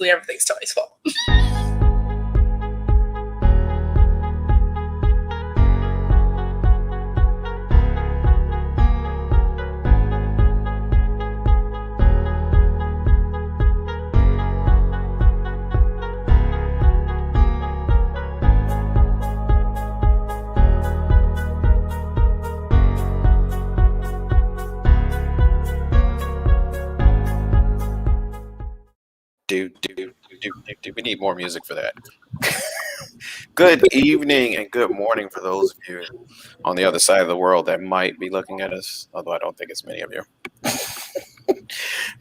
everything's Tony's fault. We need more music for that. Good evening and good morning for those of you on the other side of the world that might be looking at us, although I don't think it's many of you.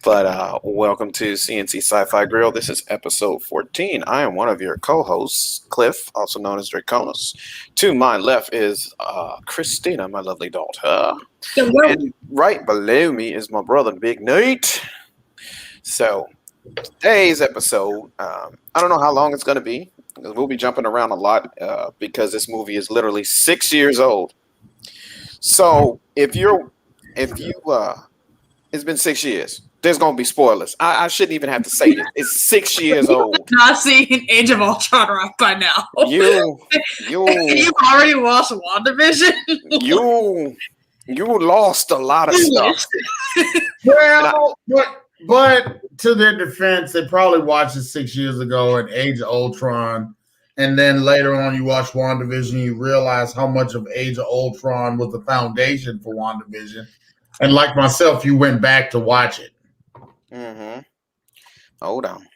But welcome to CNC SciFi Grill. This is episode 14. I am one of your co-hosts, Cliff, also known as Draconis. To my left is Christina, my lovely daughter. And right below me is my brother, Big Nate. So today's episode, I don't know how long it's going to be. We'll be jumping around a lot because this movie is literally 6 years old. So if you it's been 6 years. There's going to be spoilers. I shouldn't even have to say this. It's 6 years old. Not seen Age of Ultron right by now. You've already watched WandaVision. you lost a lot of stuff. Well, but to their defense, they probably watched it 6 years ago at Age of Ultron. And then later on, you watch WandaVision, you realize how much of Age of Ultron was the foundation for WandaVision. And like myself, you went back to watch it. Mm-hmm. Hold on.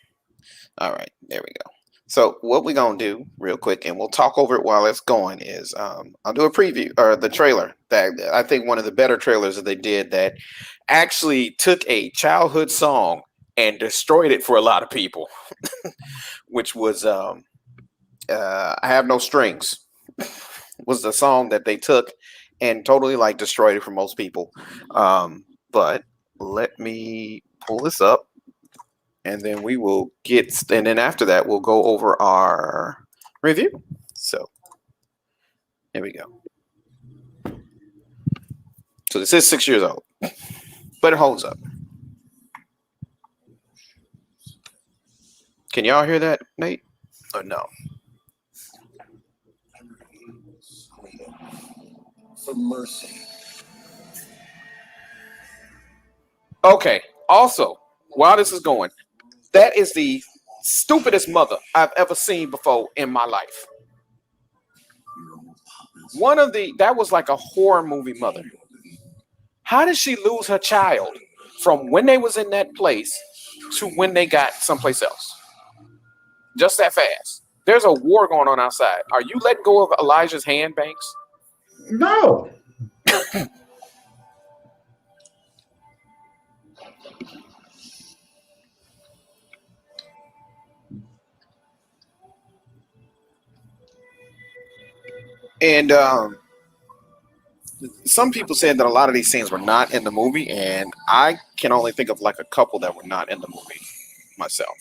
All right, there we go. So what we're going to do real quick, and we'll talk over it while it's going, is I'll do a preview, or the trailer, that I think one of the better trailers that they did that actually took a childhood song and destroyed it for a lot of people, which was I Have No Strings, was the song that they took and totally like destroyed it for most people. But let me pull this up. And then we will and then after that, we'll go over our review. So, here we go. So this is 6 years old, but it holds up. Can y'all hear that, Nate? Or no? For mercy. Okay. Also, while this is going, that is the stupidest mother I've ever seen before in my life. That was like a horror movie mother. How did she lose her child from when they was in that place to when they got someplace else? Just that fast. There's a war going on outside. Are you letting go of Elijah's hand, Banks? No. And some people said that a lot of these scenes were not in the movie, and I can only think of like a couple that were not in the movie myself.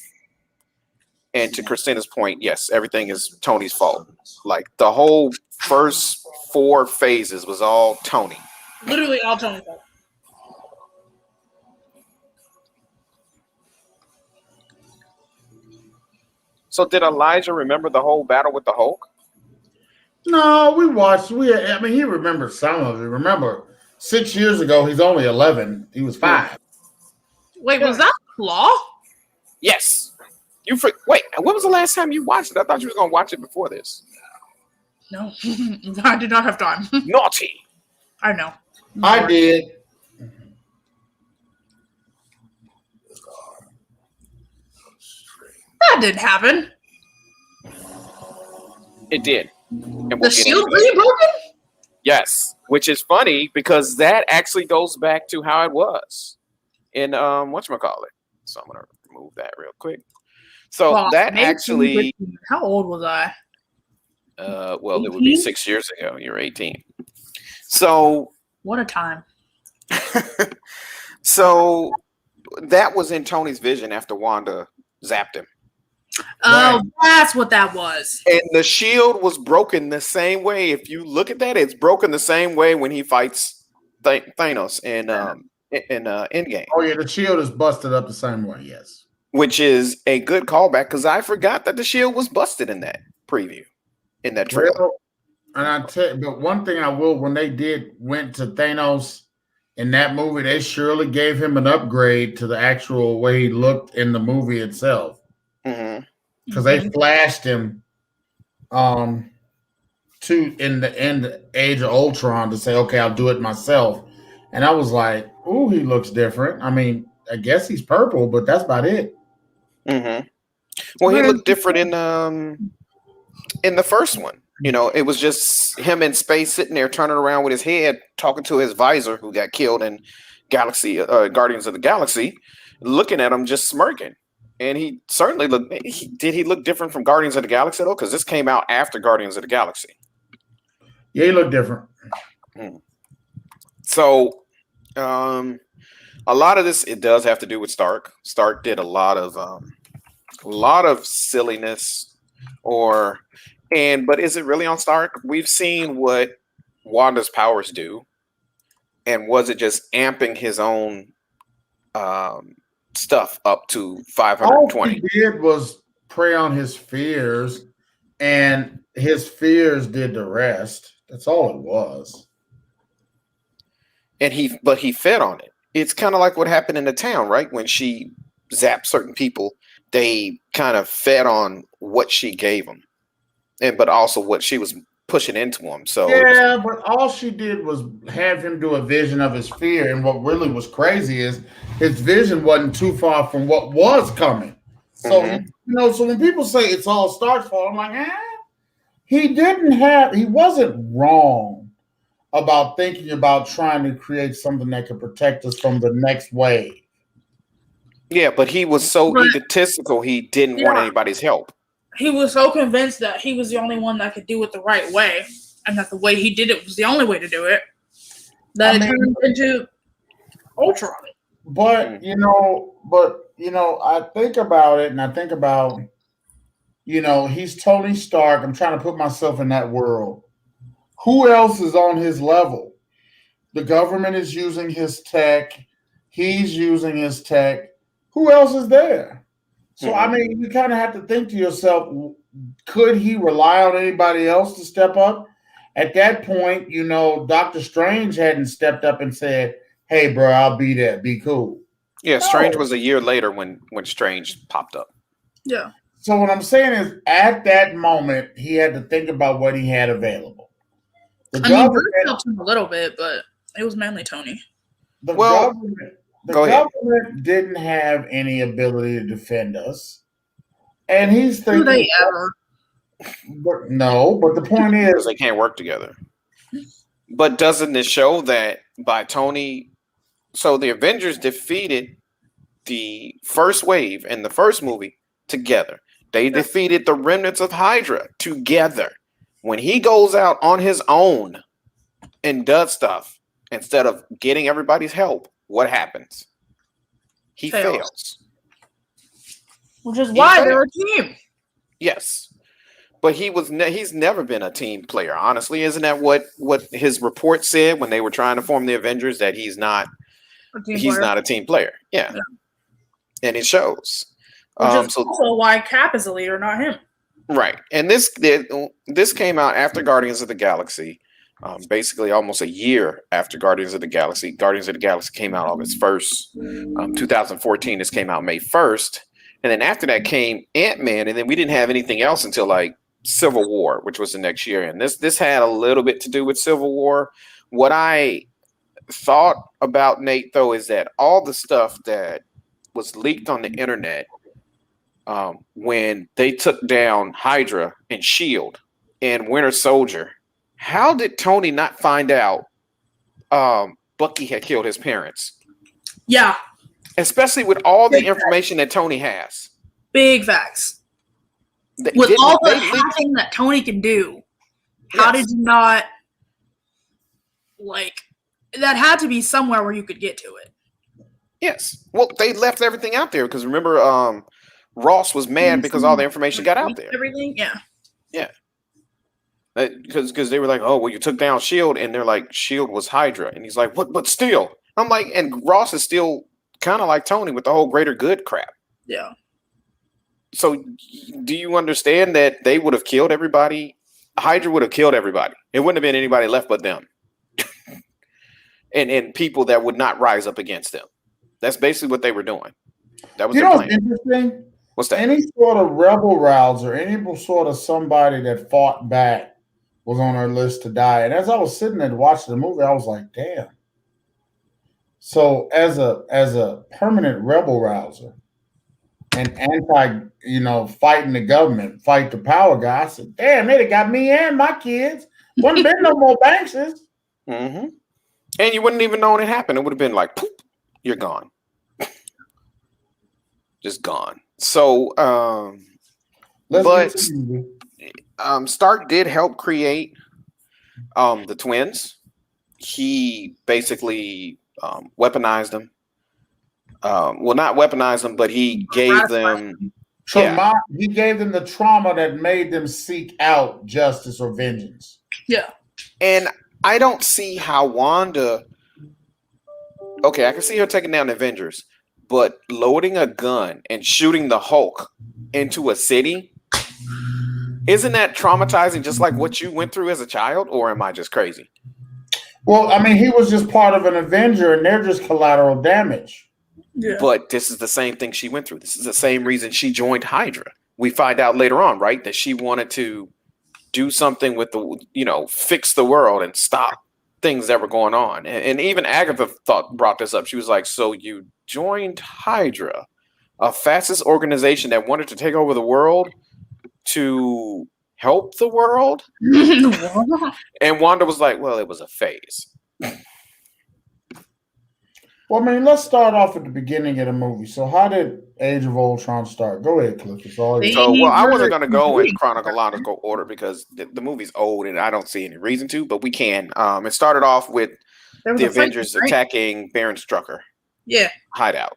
And to Christina's point, yes, everything is Tony's fault. Like the whole first 4 phases was all Tony. Literally all Tony's fault. So did Elijah remember the whole battle with the Hulk? No, he remembers some of it. Remember, 6 years ago, he's only 11. He was 5. Wait, was that Claw? Yes. Wait, when was the last time you watched it? I thought you were going to watch it before this. No, I did not have time. Naughty. I know. I did. That didn't happen. It did. And The shield really broken? Yes, which is funny because that actually goes back to how it was in whatchamacallit. So I'm gonna remove that real quick. So that actually, how old was I? Well, 18? It would be 6 years ago. You're 18. So what a time. So that was in Tony's vision after Wanda zapped him. Oh, right. That's what that was. And the shield was broken the same way. If you look at that, it's broken the same way when he fights Thanos in Endgame. Oh yeah, the shield is busted up the same way. Yes. which is a good callback because I forgot that the shield was busted in that preview, in that trailer. Well, and but one thing I will, when they went to Thanos in that movie, they surely gave him an upgrade to the actual way he looked in the movie itself. Because they flashed him in the Age of Ultron to say, okay, I'll do it myself. And I was like, ooh, he looks different. I mean, I guess he's purple, but that's about it. Well, he looked different in the first one. You know, it was just him in space sitting there turning around with his head, talking to his visor who got killed in Guardians of the Galaxy, looking at him just smirking. And he certainly looked. Did he look different from Guardians of the Galaxy though? Because this came out after Guardians of the Galaxy. Yeah, he looked different. So, a lot of this it does have to do with Stark. Stark did a lot of silliness, but is it really on Stark? We've seen what Wanda's powers do, and was it just amping his own stuff up to 520? All he did was prey on his fears, and his fears did the rest. That's all it was. And he fed on it. It's kind of like what happened in the town, right? When she zapped certain people, they kind of fed on what she gave them, but also what she was pushing into him. So yeah, but all she did was have him do a vision of his fear. And what really was crazy is his vision wasn't too far from what was coming. So so when people say it's all Stark's fault, I'm like, he wasn't wrong about thinking about trying to create something that could protect us from the next wave. Yeah, but he was so egotistical, he didn't want anybody's help. He was so convinced that he was the only one that could do it the right way, and that the way he did it was the only way to do it, that it turned into Ultron. But, I think about it, and I think about, he's Tony Stark. I'm trying to put myself in that world. Who else is on his level? The government is using his tech. He's using his tech. Who else is there? So, I mean, you kind of have to think to yourself, could he rely on anybody else to step up? At that point, Doctor Strange hadn't stepped up and said, hey, bro, I'll be there. Be cool. Yeah, Strange was a year later when Strange popped up. Yeah. So what I'm saying is, at that moment, he had to think about what he had available. Bruce helped him a little bit, but it was mainly Tony. The government didn't have any ability to defend us. And he's thinking... Do they ever? But the point is... Because they can't work together. But doesn't this show that by Tony... So the Avengers defeated the first wave in the first movie together. They defeated the remnants of Hydra together. When he goes out on his own and does stuff, instead of getting everybody's help, what happens? He fails. Which is why they're a team. Yes. But he's never been a team player, honestly. Isn't that what his report said when they were trying to form the Avengers, that he's not a team player? Yeah. And it shows. Which is also why Cap is the leader, not him. Right. And this came out after Guardians of the Galaxy. Basically almost a year after Guardians of the Galaxy. Guardians of the Galaxy came out August 1st. 2014, this came out May 1st. And then after that came Ant-Man, and then we didn't have anything else until like Civil War, which was the next year. And this had a little bit to do with Civil War. What I thought about, Nate, though, is that all the stuff that was leaked on the internet when they took down Hydra and S.H.I.E.L.D. and Winter Soldier, how did Tony not find out Bucky had killed his parents? Yeah. Especially with all the information that Tony has. Big facts. With all the hacking that Tony can do, how did you not, that had to be somewhere where you could get to it. Yes. Well, they left everything out there because remember, Ross was mad because all the information got out there. Everything, yeah. Yeah. Because they were like, oh, well, you took down S.H.I.E.L.D. And they're like, S.H.I.E.L.D. was Hydra. And he's like, but still. I'm like, and Ross is still kind of like Tony with the whole greater good crap. Yeah. So do you understand that they would have killed everybody? Hydra would have killed everybody. It wouldn't have been anybody left but them. and people that would not rise up against them. That's basically what they were doing. That was their plan. What's interesting? What's that? Any sort of rebel rouser, any sort of somebody that fought back was on our list to die. And as I was sitting there watching the movie, I was like, damn. So as a permanent rebel rouser and fighting the government, fight the power guy, I said, damn, they got me and my kids. Wouldn't been no more Bankses. Mm-hmm. And you wouldn't even know it happened. It would have been like, poof, you're gone. Just gone. So, Stark did help create the twins. He basically weaponized them. Well, not weaponized them, but he gave them He gave them the trauma that made them seek out justice or vengeance. Yeah. And I don't see how Wanda. Okay, I can see her taking down the Avengers, but loading a gun and shooting the Hulk into a city, isn't that traumatizing just like what you went through as a child, or am I just crazy? Well, I mean, he was just part of an Avenger and they're just collateral damage. Yeah. But this is the same thing she went through. This is the same reason she joined Hydra. We find out later on, right, that she wanted to do something with fix the world and stop things that were going on. And even Agatha brought this up. She was like, so you joined Hydra, a fascist organization that wanted to take over the world to help the world? And Wanda was like, well, it was a phase. Well, I mean, let's start off at the beginning of the movie. So how did Age of Ultron start? Go ahead, Cliff. It's all yours. So, well, I wasn't going to go in chronological order because the movie's old and I don't see any reason to, but we can. It started off with the Avengers attacking Baron Strucker. Yeah. Hideout.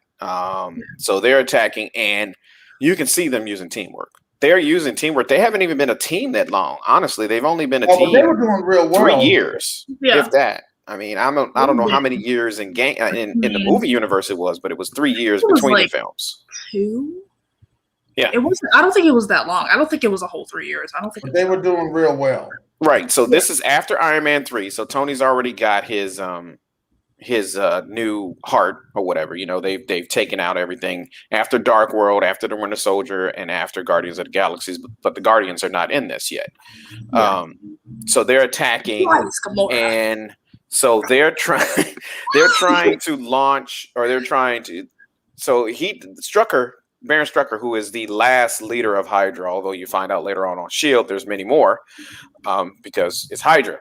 So they're attacking and you can see them using teamwork. They're using teamwork. They haven't even been a team that long. Honestly, they've only been a team. They were doing real well. 3 years, if that. I mean, I don't know how many years in the movie universe it was, but it was 3 years between the films. 2? Yeah, it wasn't. I don't think it was that long. I don't think it was a whole 3 years. I don't think they were doing real well. Right. So this is after Iron Man 3. So Tony's already got his new heart or whatever. You know, they've taken out everything after Dark World, after the Winter Soldier, and after Guardians of the Galaxies. But the Guardians are not in this yet. Yeah. So they're attacking and. So they're trying to launch, or they're trying to. So Baron Strucker, who is the last leader of Hydra, although you find out later on S.H.I.E.L.D. there's many more, because it's Hydra.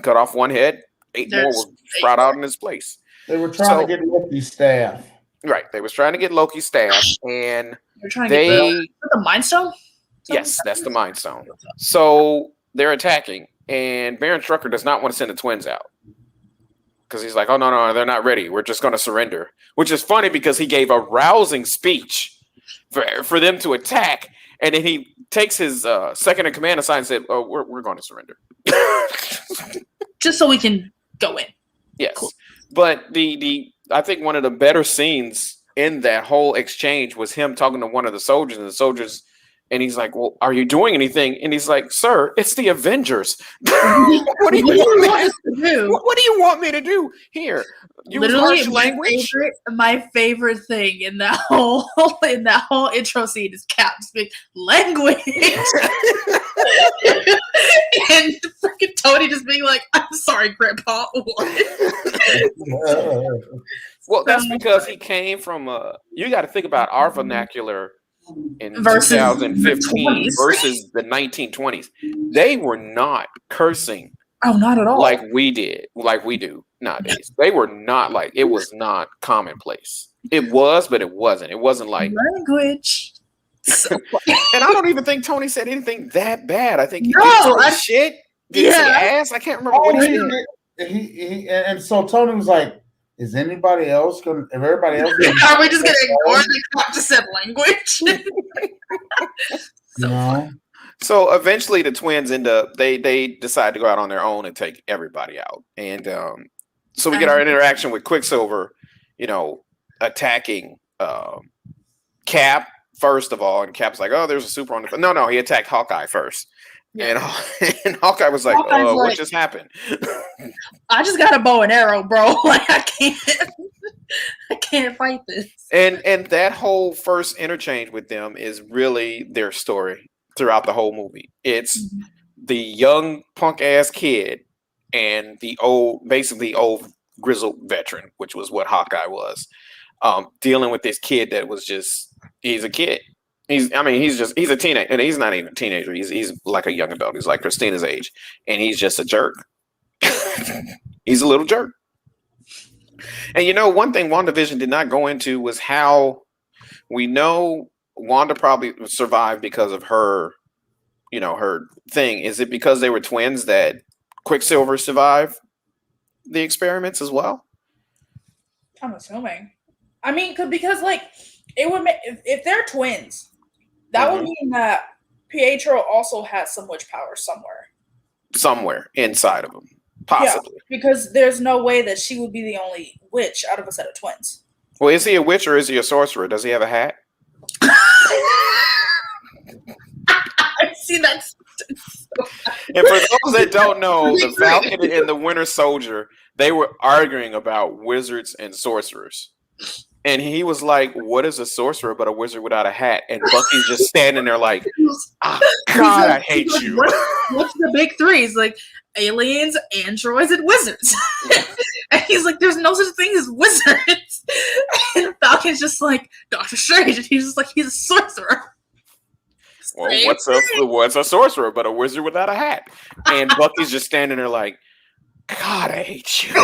Cut off one head, 8 more will sprout out in his place. They were trying to get Loki's staff. Right, they was trying to get Loki's staff, and they're trying to get the Mind Stone. Yes, that's the Mind Stone. So they're attacking, and Baron Strucker does not want to send the twins out. Because he's like, oh, no, they're not ready. We're just going to surrender. Which is funny because he gave a rousing speech for them to attack. And then he takes his second in command aside and said, oh, we're going to surrender. Just so we can go in. Yes. Cool. But I think one of the better scenes in that whole exchange was him talking to one of the soldiers. And he's like, well, are you doing anything? And he's like, sir, it's the Avengers. What do you want me to do here? Literally, my favorite thing in that whole intro scene is Cap speak language. And freaking Tony just being like, I'm sorry, Grandpa. Well, that's because he came from you got to think about our vernacular in 2015 versus the 1920s. They were not cursing. Oh, not at all. Like we do nowadays. They were not like, it was not commonplace. It was, but it wasn't. It wasn't like language. So and I don't even think Tony said anything that bad. I think he did shit. Did he say ass? I can't remember what he said. And so Tony was like, is anybody else going to, everybody else? Are we just going to ignore the Cap just said language? So eventually the twins end up, they decide to go out on their own and take everybody out. And so we get our interaction with Quicksilver, attacking Cap first of all, and Cap's like, "Oh, there's a super on the." No, he attacked Hawkeye first, and Hawkeye was like, "Oh, what just happened?" I just got a bow and arrow, bro. Like I can't fight this. And that whole first interchange with them is really their story throughout the whole movie. It's the young punk ass kid and the basically old grizzled veteran, which was what Hawkeye was, dealing with this kid that was he's a kid. He's a teenager, and he's not even a teenager. He's like a young adult. He's like Christina's age, and he's just a jerk. He's a little jerk. And one thing WandaVision did not go into was how we know Wanda probably survived because of her, her thing. Is it because they were twins that Quicksilver survived the experiments as well? I'm assuming. I mean, because like it would make if they're twins, that would mean that Pietro also has some witch power somewhere inside of him, possibly. Yeah, because there's no way that she would be the only witch out of a set of twins. Well, is he a witch or is he a sorcerer? Does he have a hat? I see that. And for those that don't know, the Falcon and the Winter Soldier, they were arguing about wizards and sorcerers. And he was like, "What is a sorcerer but a wizard without a hat?" And Bucky's just standing there like, "Oh, God, I hate you." What's the big three? He's like, aliens, androids, and wizards. And he's like, "There's no such thing as wizards." And Falcon's just like, "Doctor Strange." And he's just like, "He's a sorcerer." Well, what's a sorcerer but a wizard without a hat? And Bucky's just standing there like, "God, I hate you."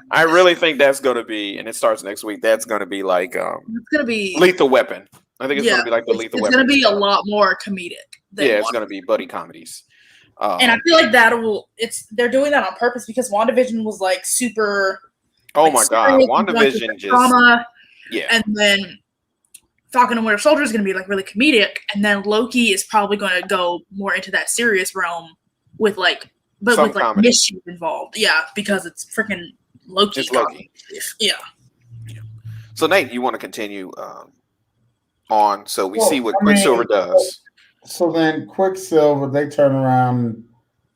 I really think that's going to be, and it starts next week. That's going to be like, it's going to be Lethal Weapon. I think it's going to be like the Lethal Weapon. It's going to be a lot more comedic. It's going to be buddy comedies. And I feel like they're doing that on purpose because WandaVision was like super. Oh my God, WandaVision just drama. Yeah, and then Falcon and Winter Soldier is going to be like really comedic, and then Loki is probably going to go more into that serious realm with like, but with like mischief involved. Yeah, because it's freaking Loki. It's Loki. Yeah. So Nate, you want to continue on? So we see what Quicksilver does. So then Quicksilver, they turn around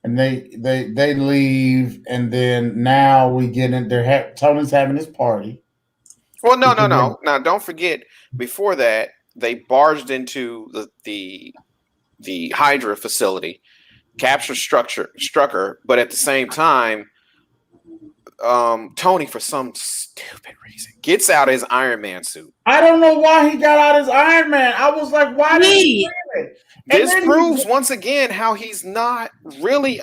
and they leave, and then now we get in there. Tony's having his party. Well, no. Now don't forget. Before that, they barged into the Hydra facility, captured Strucker, but at the same time, Tony, for some stupid reason, gets out his Iron Man suit. I don't know why he got out his Iron Man. I was like, why did he do it? This proves once again how he's not really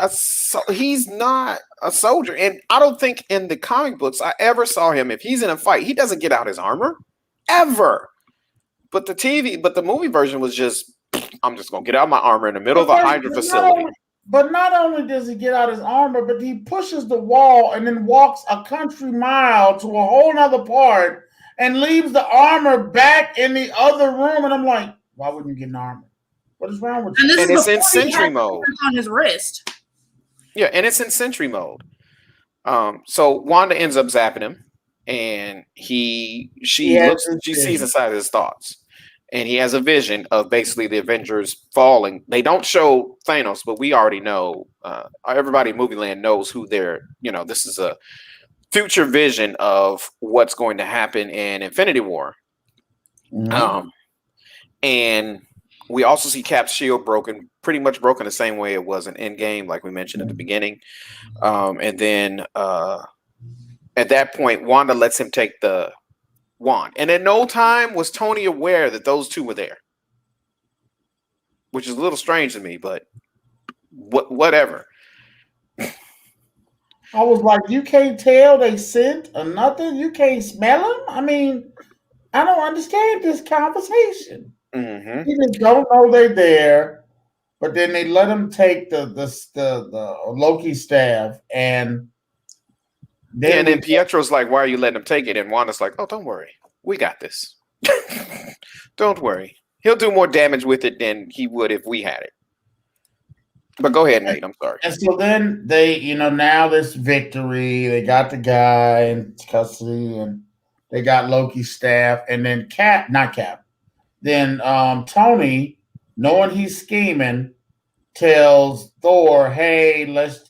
he's not a soldier. And I don't think in the comic books I ever saw him, if he's in a fight, he doesn't get out his armor ever. But the movie version was just, I'm just gonna get out my armor in the middle of a Hydra facility. But not only does he get out his armor, but he pushes the wall and then walks a country mile to a whole nother part and leaves the armor back in the other room. And I'm like, why wouldn't you get an armor? What is wrong with you? And it's in Sentry mode on his wrist. Yeah, and it's in Sentry mode. So Wanda ends up zapping him, and she sees inside his thoughts. And he has a vision of basically the Avengers falling. They don't show Thanos, but we already know. Everybody in Movie Land knows who they're. This is a future vision of what's going to happen in Infinity War. Mm-hmm. And we also see Cap's shield pretty much broken the same way it was in Endgame, like we mentioned at the beginning. And then at that point, Wanda lets him take the wand, and in no time was Tony aware that those two were there, which is a little strange to me, but whatever. I was like, you can't tell they scent or nothing? You can't smell them? I mean, I don't understand this conversation. Mm-hmm. You just don't know they're there, but then they let him take the Loki staff, and then Pietro's like, "Why are you letting him take it?" And Wanda's like, "Oh, don't worry, we got this. Don't worry, he'll do more damage with it than he would if we had it." But go ahead, Nate. I'm sorry. And so then they, now this victory, they got the guy in custody, and They got Loki's staff, and then Then Tony, knowing he's scheming, tells Thor, "Hey,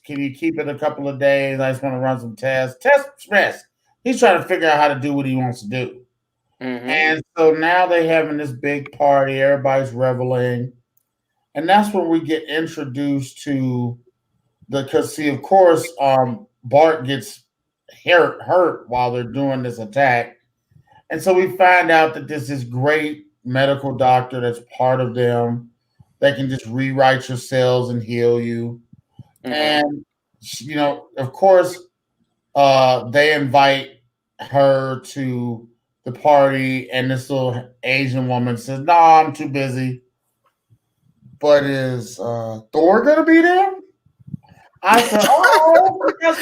can you keep it a couple of days? I just want to run some tests. Rest." He's trying to figure out how to do what he wants to do. Mm-hmm. And so now they're having this big party. Everybody's reveling. And that's when we get introduced to because of course, Bart gets hurt while they're doing this attack. And so we find out that there's this great medical doctor that's part of them that can just rewrite your cells and heal you. Mm-hmm. And, of course, they invite her to the party, and this little Asian woman says, "No, I'm too busy." But is Thor going to be there? I said, "Oh, that's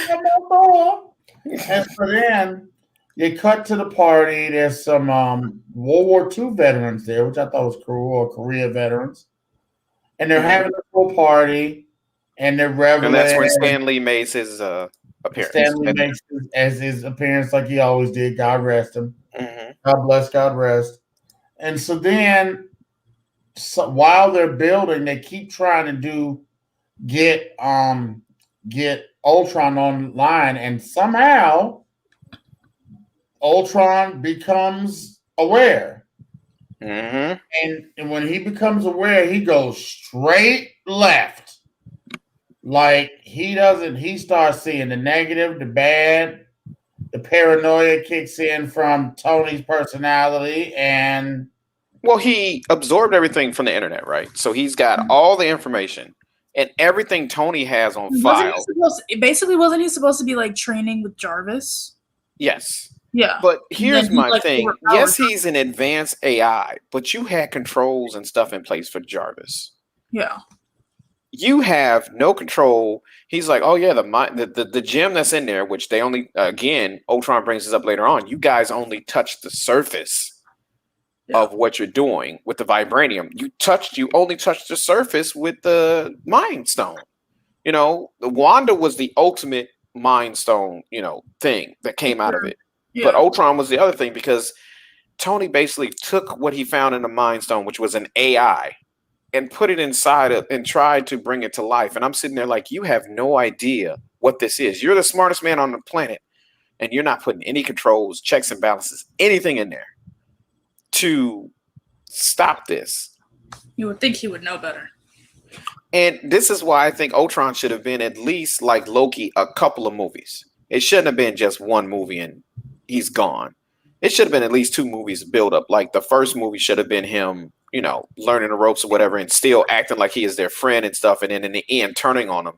Thor." And so then they cut to the party. There's some World War II veterans there, which I thought was cool, or Korea veterans. And they're having a full party, and they're reveling. And that's when Stan Lee makes his appearance. Stan Lee makes his appearance like he always did. God rest him. Mm-hmm. God bless, God rest. And so then, while they're building, they keep trying to get Ultron online, and somehow Ultron becomes aware. Mm-hmm. And when he becomes aware, he goes straight left. Like he starts seeing the negative, the bad, the paranoia kicks in from Tony's personality, and well, he absorbed everything from the internet, right? So he's got all the information and everything Tony has on file. Wasn't he supposed to be like training with Jarvis? Yes. Yeah. But here's my thing. Yes, he's an advanced AI, but you had controls and stuff in place for Jarvis. Yeah. You have no control. He's like, oh yeah, the gem that's in there, which they only Ultron brings this up later on. You guys only touched the surface of what you're doing with the vibranium. You only touched the surface with the Mind Stone. The Wanda was the ultimate Mind Stone, thing that came out of it. Yeah. But Ultron was the other thing, because Tony basically took what he found in the Mind Stone, which was an AI, and put it inside and tried to bring it to life. And I'm sitting there like, you have no idea what this is. You're the smartest man on the planet, and you're not putting any controls, checks and balances, anything in there to stop this. You would think he would know better. And this is why I think Ultron should have been at least like Loki, a couple of movies. It shouldn't have been just one movie and he's gone. It should have been at least 2 movies build up. Like the first movie should have been him, learning the ropes or whatever, and still acting like he is their friend and stuff. And then in the end, turning on him.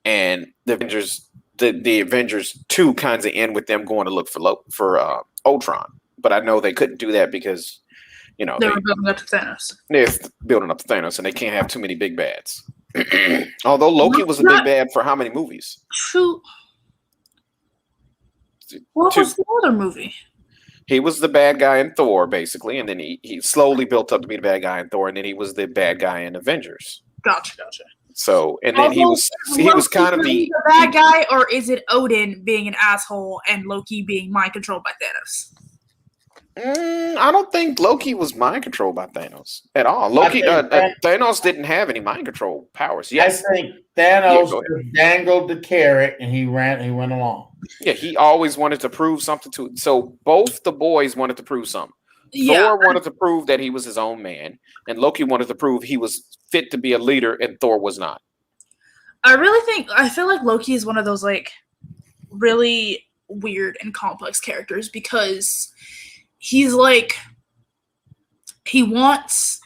And the Avengers 2 kinds of end with them going to look for Ultron. But I know they couldn't do that because, they were building up to Thanos. They're building up to Thanos, and they can't have too many big bads. Although Loki was a big bad for how many movies? 2. What was the other movie? He was the bad guy in Thor, basically, and then he slowly built up to be the bad guy in Thor, and then he was the bad guy in Avengers. Gotcha. So, and then he was kind of the bad guy, or is it Odin being an asshole and Loki being mind controlled by Thanos? I don't think Loki was mind controlled by Thanos at all. Thanos didn't have any mind control powers. Yes. I think Thanos dangled the carrot and he went along. Yeah, he always wanted to prove something to it. So both the boys wanted to prove something. Yeah. Thor wanted to prove that he was his own man, and Loki wanted to prove he was fit to be a leader, and Thor was not. I feel like Loki is one of those like really weird and complex characters, because he's like, he wants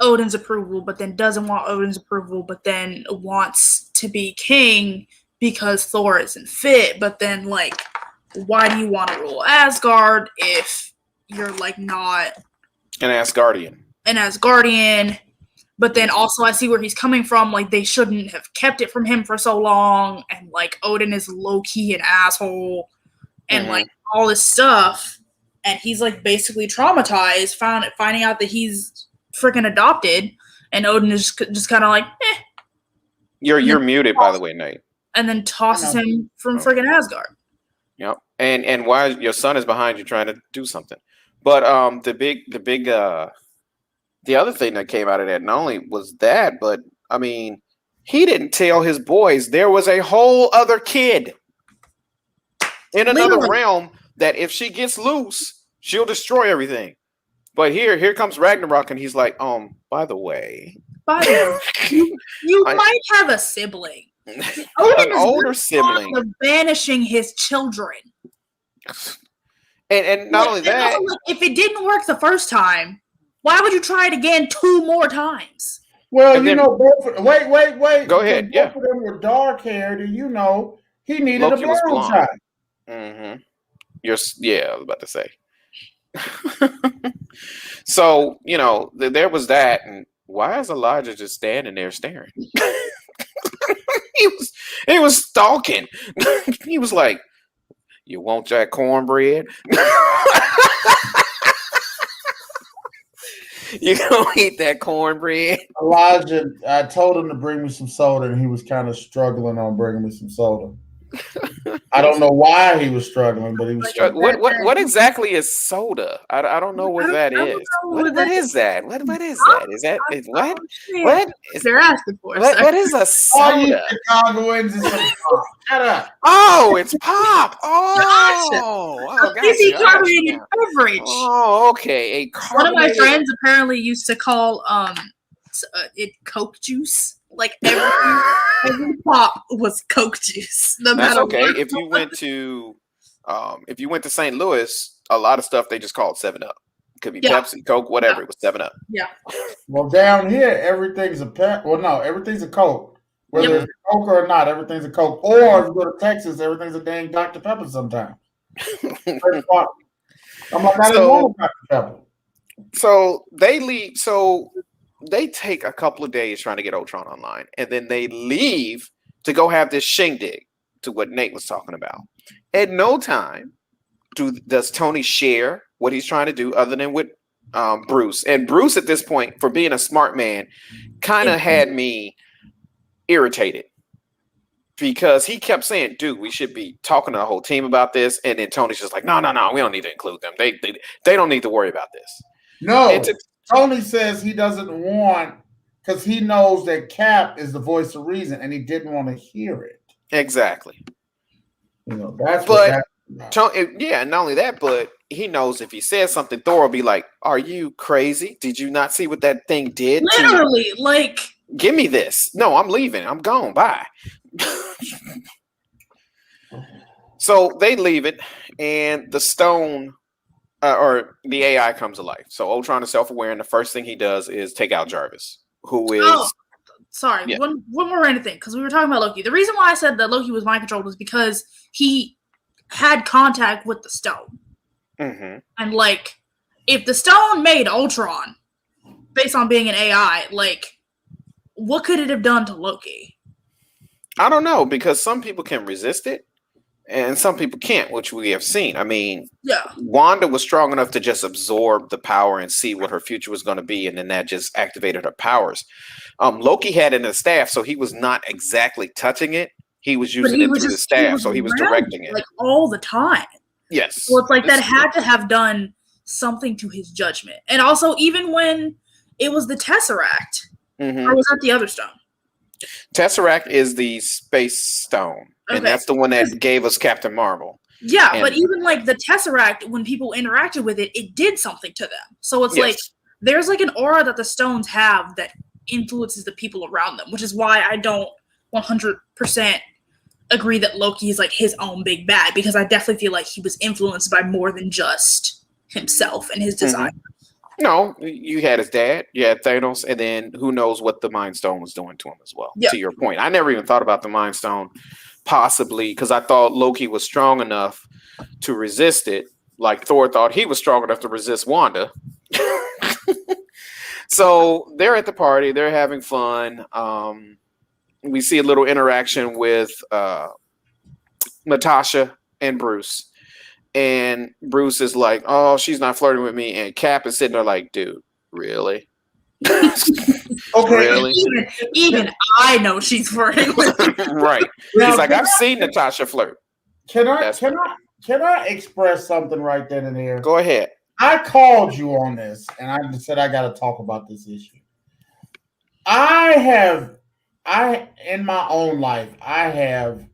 Odin's approval, but then doesn't want Odin's approval, but then wants to be king because Thor isn't fit. But then, like, why do you want to rule Asgard if you're, like, not an Asgardian? But then also I see where he's coming from. Like, they shouldn't have kept it from him for so long. And, like, Odin is low-key an asshole. And, like, all this stuff. And he's, like, basically traumatized, finding out that he's freaking adopted. And Odin is just kind of like, eh. You're muted, by the way, Nate. And then tosses him from freaking Asgard. Yep. and why your son is behind you trying to do something. But the other thing that came out of that not only was that, but I mean, he didn't tell his boys there was a whole other kid in another realm that if she gets loose, she'll destroy everything. But here comes Ragnarok, and he's like, by the way, you might have a sibling. An older sibling banishing his children. And not only that, also, if it didn't work the first time, why would you try it again 2 more times? Well, wait. Go ahead. Both of them were dark haired, and he needed Loki a blonde child. Mm-hmm. I was about to say. So there was that, and why is Elijah just standing there staring? he was stalking. He was like, "You want that cornbread? You gonna eat that cornbread?" Elijah, I told him to bring me some soda, and he was kind of struggling on bringing me some soda. I don't know why he was struggling, but he was struggling. What exactly is soda? I don't know what that is. What is that? What is that? Is that what? What is they're asking for? What is a soda? All you Chicagoans is pop. Shut up. Oh, it's pop. Oh, Easy carbonated beverage. Oh, okay. One of my friends apparently used to call it Coke juice. Like every pop was Coke juice. No That's matter okay. what. If you went to St. Louis, a lot of stuff they just called 7-Up. It could be Pepsi, Coke, whatever. It was 7-Up. Yeah. Well, down here, everything's a Pep. Well, no, everything's a Coke. Whether it's a Coke or not, everything's a Coke. Or if you go to Texas, everything's a dang Dr. Pepper sometimes. I'm like, I didn't want Dr. Pepper. So they leave. So they take a couple of days trying to get Ultron online, and then they leave to go have this shindig, to what Nate was talking about. At no time does Tony share what he's trying to do other than with Bruce. And Bruce, at this point, for being a smart man, kind of had me irritated because he kept saying, dude, we should be talking to the whole team about this. And then Tony's just like, no, we don't need to include them. They don't need to worry about this. No. Tony says he doesn't want, because he knows that Cap is the voice of reason, and he didn't want to hear it. Exactly. That's what. Not only that, but he knows if he says something, Thor will be like, "Are you crazy? Did you not see what that thing did?" Literally, give me this. No, I'm leaving. I'm gone. Bye. So they leave it, and the stone. Or the AI comes to life. So Ultron is self-aware, and the first thing he does is take out Jarvis, who is... Oh, sorry. Yeah. One more random thing, because we were talking about Loki. The reason why I said that Loki was mind-controlled was because he had contact with the stone. Mm-hmm. And, if the stone made Ultron, based on being an AI, what could it have done to Loki? I don't know, because some people can resist it, and some people can't, which we have seen. I mean, Wanda was strong enough to just absorb the power and see what her future was going to be, and then that just activated her powers. Loki had it in his staff, so he was not exactly touching it. He was using it through his staff, so he was directing it. All the time. Yes. So it's that had to have done something to his judgment. And also, even when it was the Tesseract, or was that the other stone? Tesseract is the space stone. And that's the one that gave us Captain Marvel. Yeah, but even the Tesseract, when people interacted with it, it did something to them. So it's there's an aura that the stones have that influences the people around them, which is why I don't 100% agree that Loki is his own big bad, because I definitely feel like he was influenced by more than just himself and his desires. No, you had his dad, you had Thanos, and then who knows what the Mind Stone was doing to him as well. To your point, I never even thought about the Mind Stone. Possibly because I thought Loki was strong enough to resist it, like Thor thought he was strong enough to resist Wanda. So they're at the party, they're having fun. We see a little interaction with Natasha and Bruce. And Bruce is like, "Oh, she's not flirting with me." And Cap is sitting there like, "Dude, really?" Okay. Really? Even I know she's flirting with me. Right. He's like, I've seen Natasha flirt. Can I can I express something right then and there? Go ahead. I called you on this, and I said I got to talk about this issue. In my own life, I have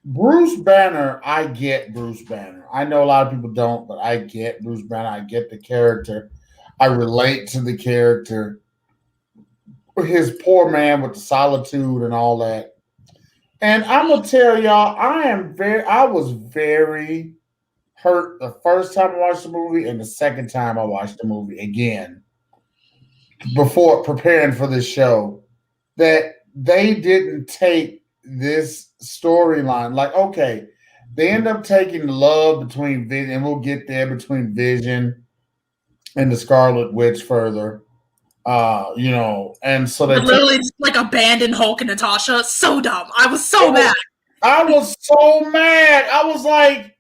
Bruce Banner. I get Bruce Banner. I know a lot of people don't, but I get Bruce Banner. I get the character. I relate to the character. His poor man with the solitude and all that. And I'm gonna tell y'all, I was very hurt the first time I watched the movie and the second time I watched the movie again before preparing for this show that they didn't take this storyline. Like, okay, they end up taking the love between Vision, and we'll get there, between Vision and the Scarlet Witch further. And so they literally just like abandoned Hulk and Natasha. So dumb. I was so mad. I was so mad. I was like,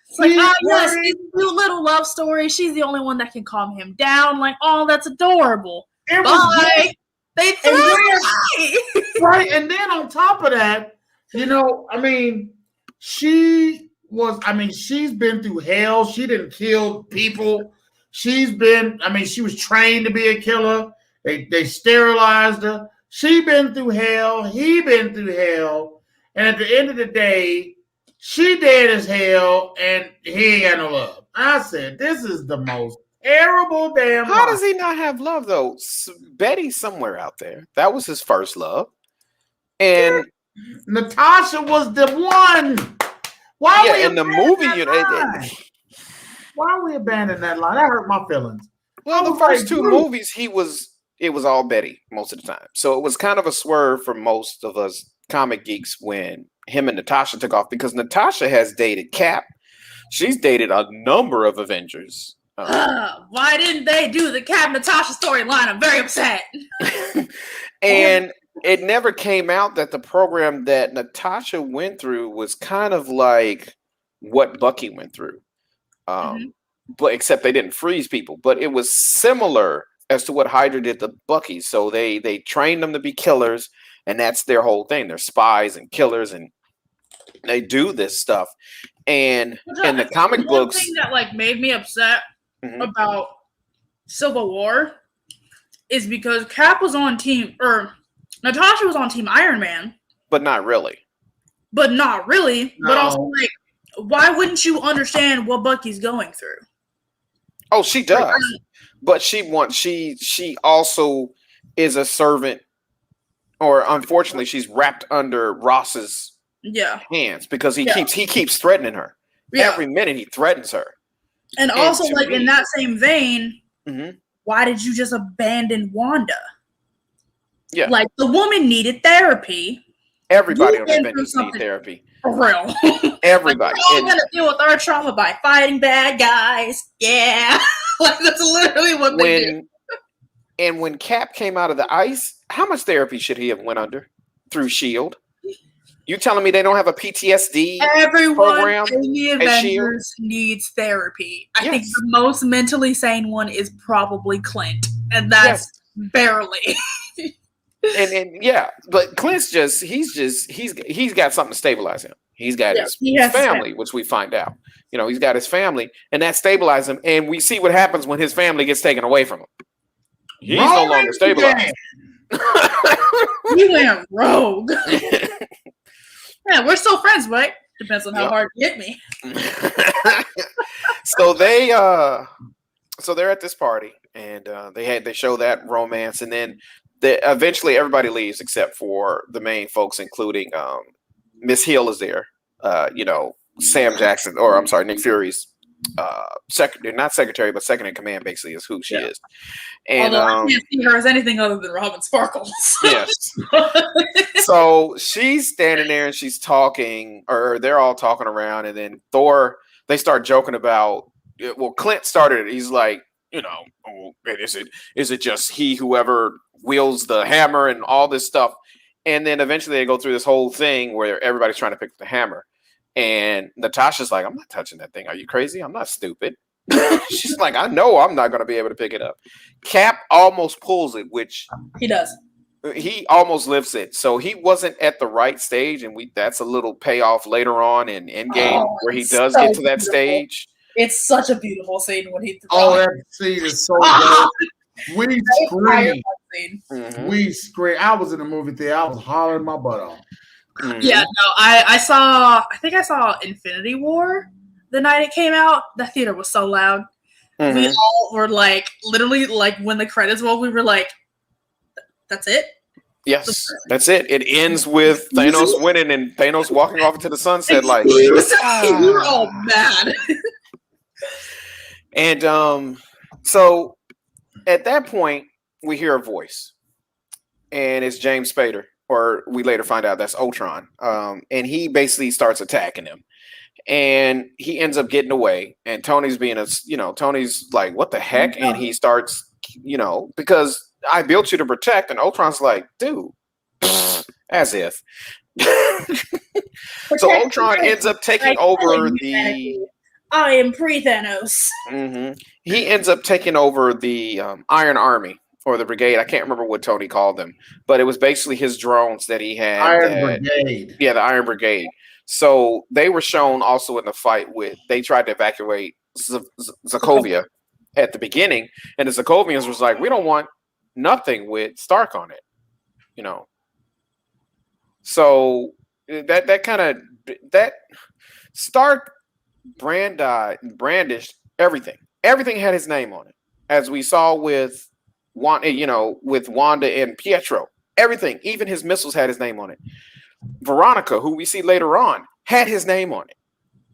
it's like, yes, it's a cute little love story. She's the only one that can calm him down. Like, oh, that's adorable. Bye. They right, and then on top of that, she's been through hell. She didn't kill people. She was trained to be a killer. They sterilized her. She been through hell. He been through hell. And at the end of the day, she dead as hell, and he ain't got no love. I said, this is the most terrible damn. How does he not have love though? Betty's somewhere out there. That was his first love, and Natasha was the one. Why in the movie, why we abandon that line? That hurt my feelings. Well, the first two movies, it was all Betty most of the time. So it was kind of a swerve for most of us comic geeks when him and Natasha took off, because Natasha has dated Cap. She's dated a number of Avengers. Why didn't they do the Cap Natasha storyline? I'm very upset. And it never came out that the program that Natasha went through was kind of like what Bucky went through. But except they didn't freeze people, but it was similar as to what Hydra did to Bucky. So they trained them to be killers, and that's their whole thing. They're spies and killers, and they do this stuff. And in the comic books, one thing that made me upset about Civil War is because Cap was on Natasha was on Team Iron Man, but not really. No. But also, why wouldn't you understand what Bucky's going through? Oh, she does. But she also is a servant, or unfortunately, she's wrapped under Ross's hands, because he keeps threatening her. Every minute he threatens her. And also, in that same vein, why did you just abandon Wanda? Yeah. The woman needed therapy. Everybody on Avengers need therapy. For real. Everybody. We're all going to deal with our trauma by fighting bad guys. Yeah. That's literally what they do. And when Cap came out of the ice, how much therapy should he have went under through S.H.I.E.L.D.? You telling me they don't have a PTSD program? Everyone in the Avengers needs therapy. I think the most mentally sane one is probably Clint. And that's barely. But Clint's he's got something to stabilize him. He's got his family, which we find out. He's got his family, and that stabilizes him. And we see what happens when his family gets taken away from him. He's no longer stabilized. He went rogue. Yeah, we're still friends, but depends on how hard you hit me. So they're at this party, and they show that romance, and then eventually everybody leaves except for the main folks, including Miss Hill is there. Sam Jackson, or I'm sorry, Nick Fury's not secretary, but second in command, basically, is who she is. And although I can't see her as anything other than Robin Sparkles. Yes. So she's standing there and she's talking, or they're all talking around, and then Thor, they start joking about. Well, Clint started it. He's like, is it just whoever wields the hammer and all this stuff? And then eventually they go through this whole thing where everybody's trying to pick up the hammer. And Natasha's like, I'm not touching that thing. Are you crazy? I'm not stupid. She's like, I know I'm not going to be able to pick it up. Cap almost pulls it, which he does. he almost lives it. So he wasn't at the right stage, and that's a little payoff later on in Endgame where he does get to that stage. It's such a beautiful scene when he. That scene is so good. We screamed. Mm-hmm. We screamed. I was in the movie theater. I was hollering my butt off. Mm-hmm. Yeah, no, I think I saw Infinity War the night it came out. The theater was so loud. Mm-hmm. We all were like, literally, like when the credits rolled, we were like, "That's it." Yes, that's it. It ends with Thanos winning and Thanos walking off into the sunset. Like we were all mad. And so at that point, we hear a voice, and it's James Spader, or we later find out that's Ultron. And he basically starts attacking him, and he ends up getting away. And Tony's Tony's like, "What the heck?" And he starts, because I built you to protect, and Ultron's like, "Dude," as if. So Ultron ends up taking over the. I am pre-Thanos. Mm-hmm. He ends up taking over the Iron Army or the Brigade. I can't remember what Tony called them, but it was basically his drones that he had. Brigade. Yeah, the Iron Brigade. So they were shown also in the fight they tried to evacuate Sokovia at the beginning, and the Sokovians was like, "We don't want nothing with Stark on it," So that Stark brandished everything. Everything had his name on it, as we saw with Wanda and Pietro. Everything, even his missiles, had his name on it. Veronica, who we see later on, had his name on it.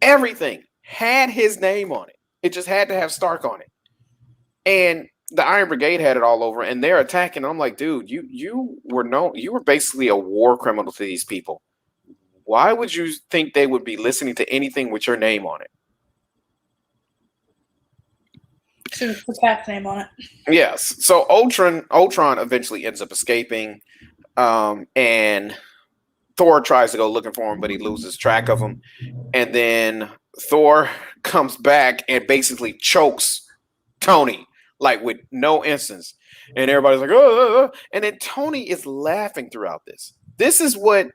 Everything had his name on it. It just had to have Stark on it. And the Iron Brigade had it all over, and they're attacking. I'm like, dude, you were basically a war criminal to these people. Why would you think they would be listening to anything with your name on it? Should have put Cap's name on it. Yes. So Ultron eventually ends up escaping, and Thor tries to go looking for him, but he loses track of him. And then Thor comes back and basically chokes Tony, like with no instance. And everybody's like, oh. And then Tony is laughing throughout this. This is what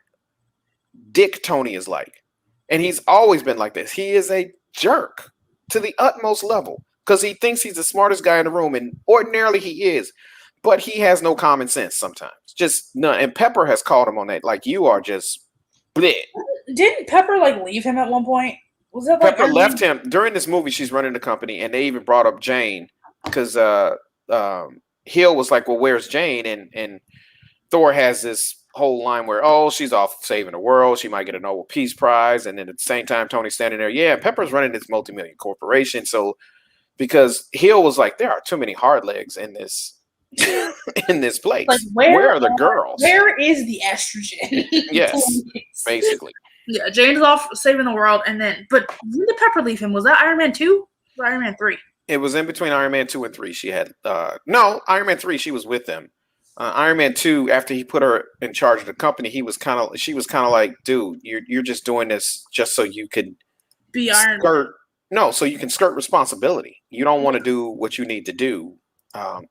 Dick Tony is like. And he's always been like this. He is a jerk to the utmost level because he thinks he's the smartest guy in the room. And ordinarily he is. But he has no common sense sometimes. Just none. And Pepper has called him on that. Like, you are just bleh. Didn't Pepper leave him at one point? Was that Pepper left him during this movie? She's running the company, and they even brought up Jane because Hill was like, "Well, where's Jane?" And Thor has this whole line where, "Oh, she's off saving the world. She might get a Nobel Peace Prize." And then at the same time, Tony's standing there. Yeah, Pepper's running this multi-million corporation. So because Hill was like, there are too many hard legs in this in this place. Like, where are the girls? Where is the estrogen? Yes, basically. Yeah, Jane's off saving the world, but when did Pepper leave him? Was that Iron Man 2 or Iron Man 3? It was in between Iron Man 2 and 3. She had Iron Man 3, she was with them. Iron Man 2, after he put her in charge of the company, she was kind of like, dude, you're just doing this just so you could be Iron Man. No, so you can skirt responsibility. You don't want to do what you need to do,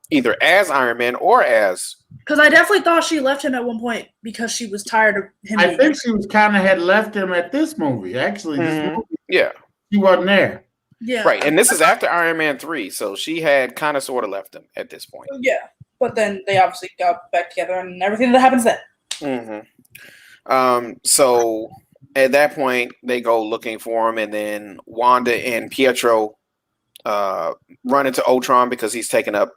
either as Iron Man or as. Because I definitely thought she left him at one point because she was tired of him. I think she was had left him at this movie. Actually, this movie, yeah, she wasn't there. Yeah, right. And this is after Iron Man 3, so she had kind of sort of left him at this point. Yeah, but then they obviously got back together and everything that happens then. So at that point, they go looking for him, and then Wanda and Pietro run into Ultron because he's taken up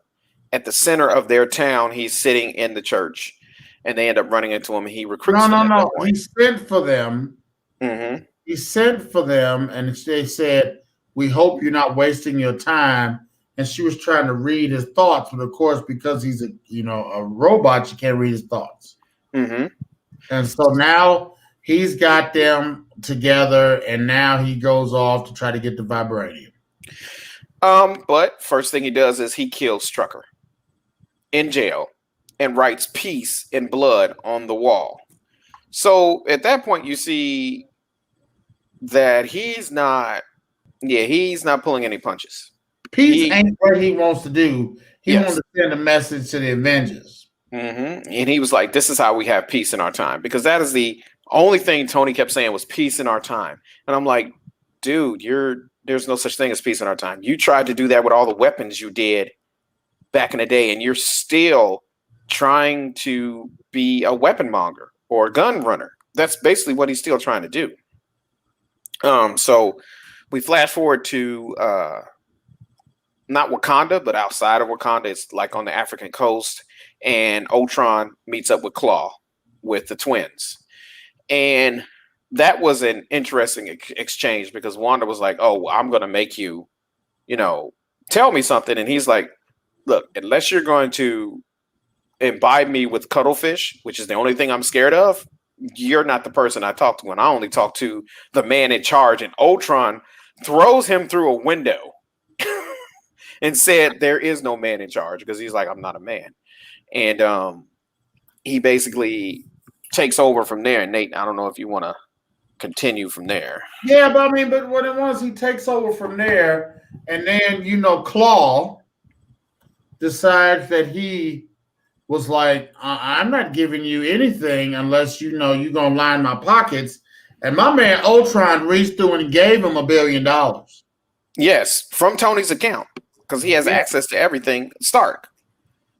at the center of their town. He's sitting in the church, and they end up running into him. And he recruits them. No. He sent for them. Mm-hmm. He sent for them, and they said, "We hope you're not wasting your time." And she was trying to read his thoughts, but of course, because he's a robot, she can't read his thoughts. Mm-hmm. And so now he's got them together, and now he goes off to try to get the vibranium. But first thing he does is he kills Strucker in jail and writes peace in blood on the wall. So at that point, you see that he's not pulling any punches. Peace ain't what he wants to do. He wants to send a message to the Avengers. And he was like, "This is how we have peace in our time," because that is the only thing Tony kept saying was peace in our time. And I'm like, dude, there's no such thing as peace in our time. You tried to do that with all the weapons you did back in the day, and you're still trying to be a weapon monger or a gun runner. That's basically what he's still trying to do. So we flash forward to not Wakanda, but outside of Wakanda. It's like on the African coast, and Ultron meets up with Claw, with the twins. And that was an interesting exchange because Wanda was like, "Oh, I'm going to make you, tell me something." And he's like, "Look, unless you're going to imbibe me with cuttlefish, which is the only thing I'm scared of, you're not the person I talk to. And I only talk to the man in charge." And Ultron throws him through a window and said, "There is no man in charge," because he's like, "I'm not a man." And he basically takes over from there. And Nate, I don't know if you want to continue from there. Yeah, but what it was, he takes over from there, and then Claw decides that he was like, "I'm not giving you anything unless you're gonna line my pockets." And my man Ultron reached through and gave him $1 billion. Yes, from Tony's account, because he has access to everything Stark.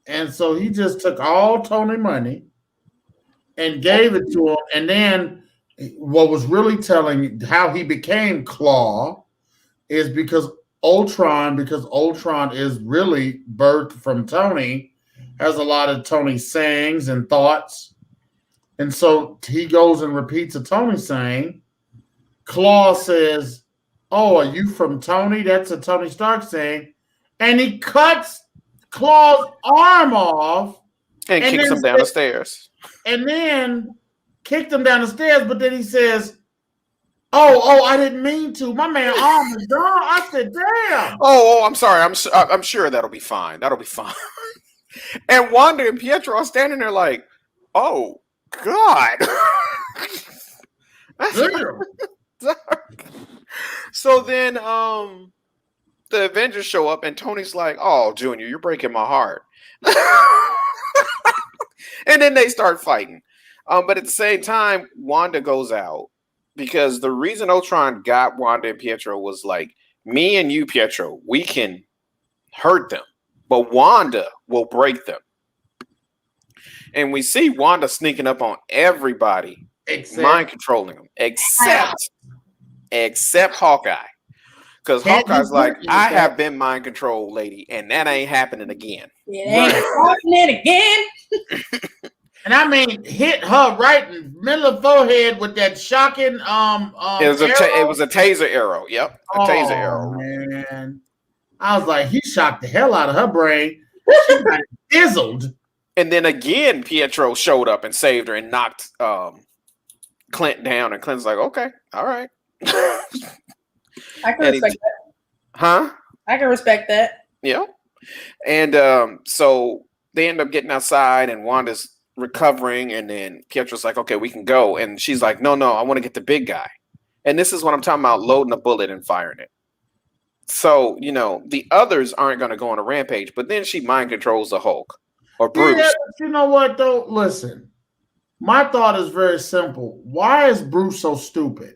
And so he just took all Tony money and gave it to him. And then what was really telling how he became Claw is because Ultron is really birthed from Tony, has a lot of Tony sayings and thoughts. And so he goes and repeats a Tony saying. Claw says, "Oh, are you from Tony?" That's a Tony Stark saying. And he cuts Claw's arm off and kicks him down the stairs. And then kicked him down the stairs, but then he says, Oh, I didn't mean to. My man arm is gone. I said, damn. Oh, I'm sorry. I'm sure that'll be fine. That'll be fine. And Wanda and Pietro are standing there like, oh God. So then the Avengers show up and Tony's like, oh, Junior, you're breaking my heart. And then they start fighting. But at the same time, Wanda goes out because the reason Ultron got Wanda and Pietro was like, me and you, Pietro, we can hurt them, but Wanda will break them. And we see Wanda sneaking up on everybody, mind controlling them, except Hawkeye. Because Hawkeye's like, I have been mind controlled, lady, and that ain't happening again. It ain't happening again. And I mean, hit her right in the middle of the forehead with that shocking it was a taser arrow. Yep, a taser arrow. Man, I was like, he shocked the hell out of her brain. She got dizzled. And then again, Pietro showed up and saved her and knocked Clint down. And Clint's like, okay, all right. I can respect that. Huh? I can respect that. Yeah. And so they end up getting outside and Wanda's recovering, and then Pietro's like, okay, we can go. And she's like, no, I want to get the big guy. And this is what I'm talking about, loading a bullet and firing it. So, the others aren't going to go on a rampage, but then she mind controls the Hulk or Bruce. Yeah, but you know what, though? Listen, my thought is very simple. Why is Bruce so stupid?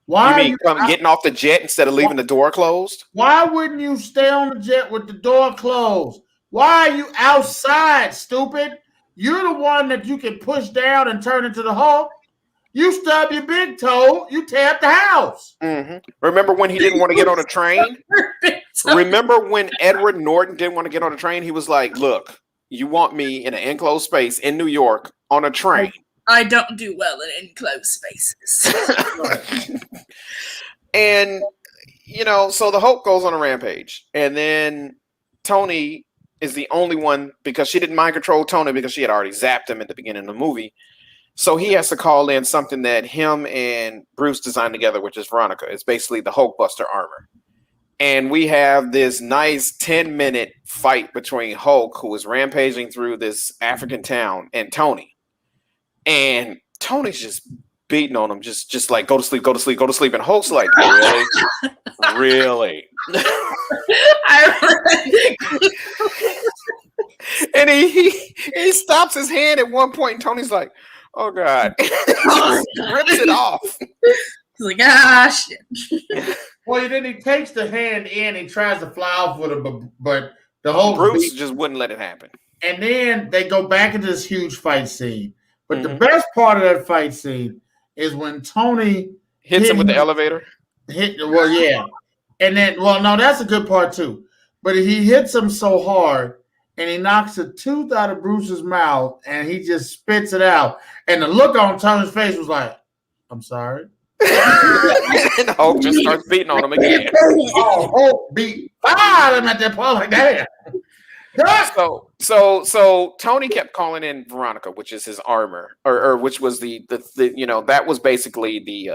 Why you mean getting off the jet instead of leaving the door closed? Why wouldn't you stay on the jet with the door closed? Why are you outside, stupid? You're the one that you can push down and turn into the Hulk. You stub your big toe, you tear up the house. Mm-hmm. Remember when he didn't want to get on a train? Remember when Edward Norton didn't want to get on a train? He was like, look, you want me in an enclosed space in New York on a train. I don't do well in enclosed spaces. And, so the Hulk goes on a rampage. And then Tony is the only one, because she didn't mind control Tony because she had already zapped him at the beginning of the movie. So he has to call in something that him and Bruce designed together, which is Veronica. It's basically the Hulkbuster armor. And we have this nice 10-minute fight between Hulk, who is rampaging through this African town, and Tony. And Tony's just beating on him, just like, go to sleep, go to sleep, go to sleep. And Hulk's like, really? Really? And he stops his hand at one point, and Tony's like, "Oh God!" Just rips it off. He's like, "Ah, shit." Well, then he takes the hand in. He tries to fly off with it, but the whole Bruce just wouldn't let it happen. And then they go back into this huge fight scene. But the best part of that fight scene is when Tony hits him with the elevator. Well, yeah. And then, well, no, that's a good part too. But he hits him so hard and he knocks a tooth out of Bruce's mouth and he just spits it out. And the look on Tony's face was like, I'm sorry. And Hulk just starts beating on him again. Oh, Hulk beat five him at that point. Like, damn. So Tony kept calling in Veronica, which is his armor, or which was the that was basically the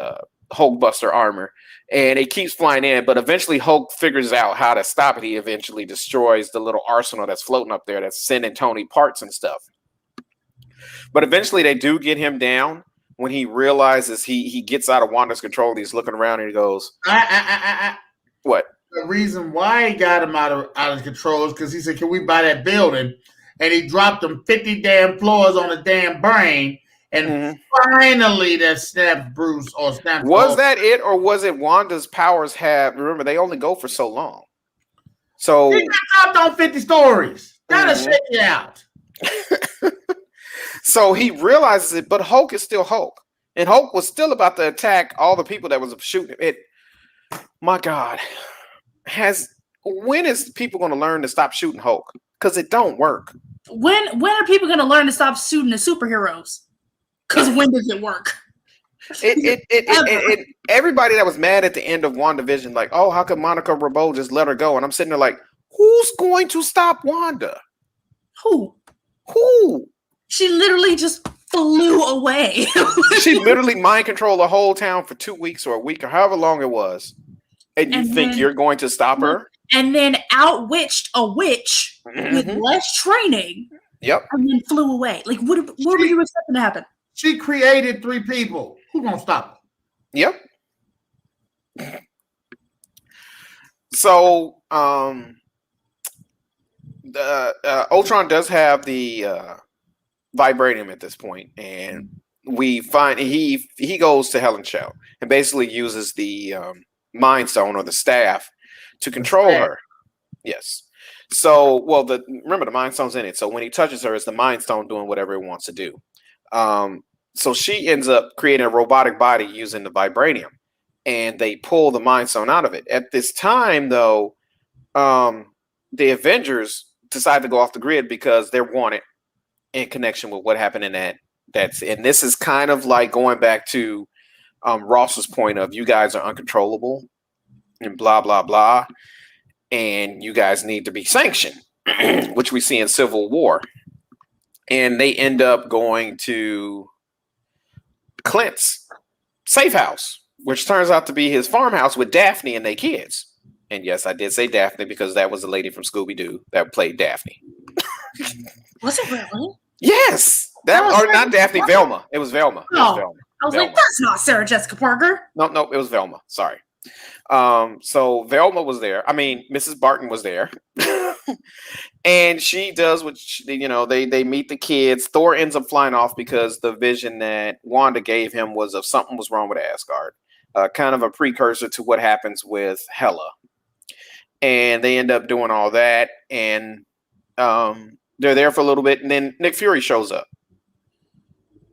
Hulkbuster armor, and it keeps flying in. But eventually, Hulk figures out how to stop it. He eventually destroys the little arsenal that's floating up there, that's sending Tony parts and stuff. But eventually, they do get him down when he realizes he gets out of Wanda's control. He's looking around and he goes, "What?" The reason why he got him out of control is because he said, "Can we buy that building?" And he dropped him 50 damn floors on a damn brain. And finally, that snapped Bruce or snapped. Was that it, or was it Wanda's powers have? Remember, they only go for so long. So he got dropped on 50 stories. Gotta shake it out. So he realizes it, but Hulk is still Hulk, and Hulk was still about to attack all the people that was shooting it. My God. When is people going to learn to stop shooting Hulk? Because it don't work. When are people going to learn to stop shooting the superheroes? Because when does it work? It everybody that was mad at the end of WandaVision, like, oh, how could Monica Rambeau just let her go? And I'm sitting there like, who's going to stop Wanda? Who? She literally just flew away. She literally mind controlled the whole town for 2 weeks or a week or however long it was. And you think you're going to stop her? And then outwitched a witch with less training. Yep. And then flew away. Like, what were you expecting to happen? She created 3 people. Who's going to stop her? Yep. So, Ultron does have the vibranium at this point, and we find he goes to Helen Cho and basically uses the Mind Stone or the staff to control her. Yes. So, remember the Mind Stone's in it. So when he touches her, it's the Mind Stone doing whatever it wants to do. So she ends up creating a robotic body using the vibranium, and they pull the Mind Stone out of it. At this time, though, the Avengers decide to go off the grid because they're wanted in connection with what happened in that. And this is kind of like going back to Ross's point of, you guys are uncontrollable and blah, blah, blah. And you guys need to be sanctioned, which we see in Civil War. And they end up going to Clint's safe house, which turns out to be his farmhouse with Daphne and their kids. And yes, I did say Daphne because that was the lady from Scooby-Doo that played Daphne. Was it really? Yes. Not Daphne, Velma. It was Velma. No. I was like, that's not Sarah Jessica Parker. No, it was Velma. Sorry. So Velma was there. I mean, Mrs. Barton was there. And she does what they meet the kids. Thor ends up flying off because the vision that Wanda gave him was of something was wrong with Asgard. Kind of a precursor to what happens with Hela. And they end up doing all that, and they're there for a little bit, and then Nick Fury shows up.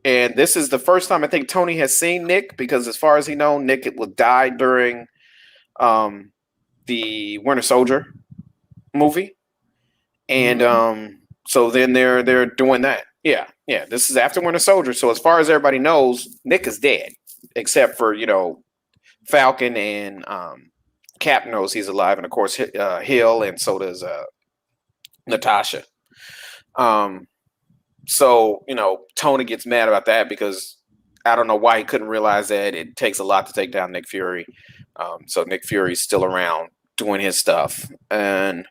And this is the first time I think Tony has seen Nick, because as far as he knows, Nick will die during the Winter Soldier movie. And so then they're doing that. Yeah. This is after Winter Soldier. So as far as everybody knows, Nick is dead, except for, Falcon and Cap knows he's alive. And of course, Hill, and so does Natasha. So, Tony gets mad about that because I don't know why he couldn't realize that it takes a lot to take down Nick Fury. So Nick Fury's still around doing his stuff, and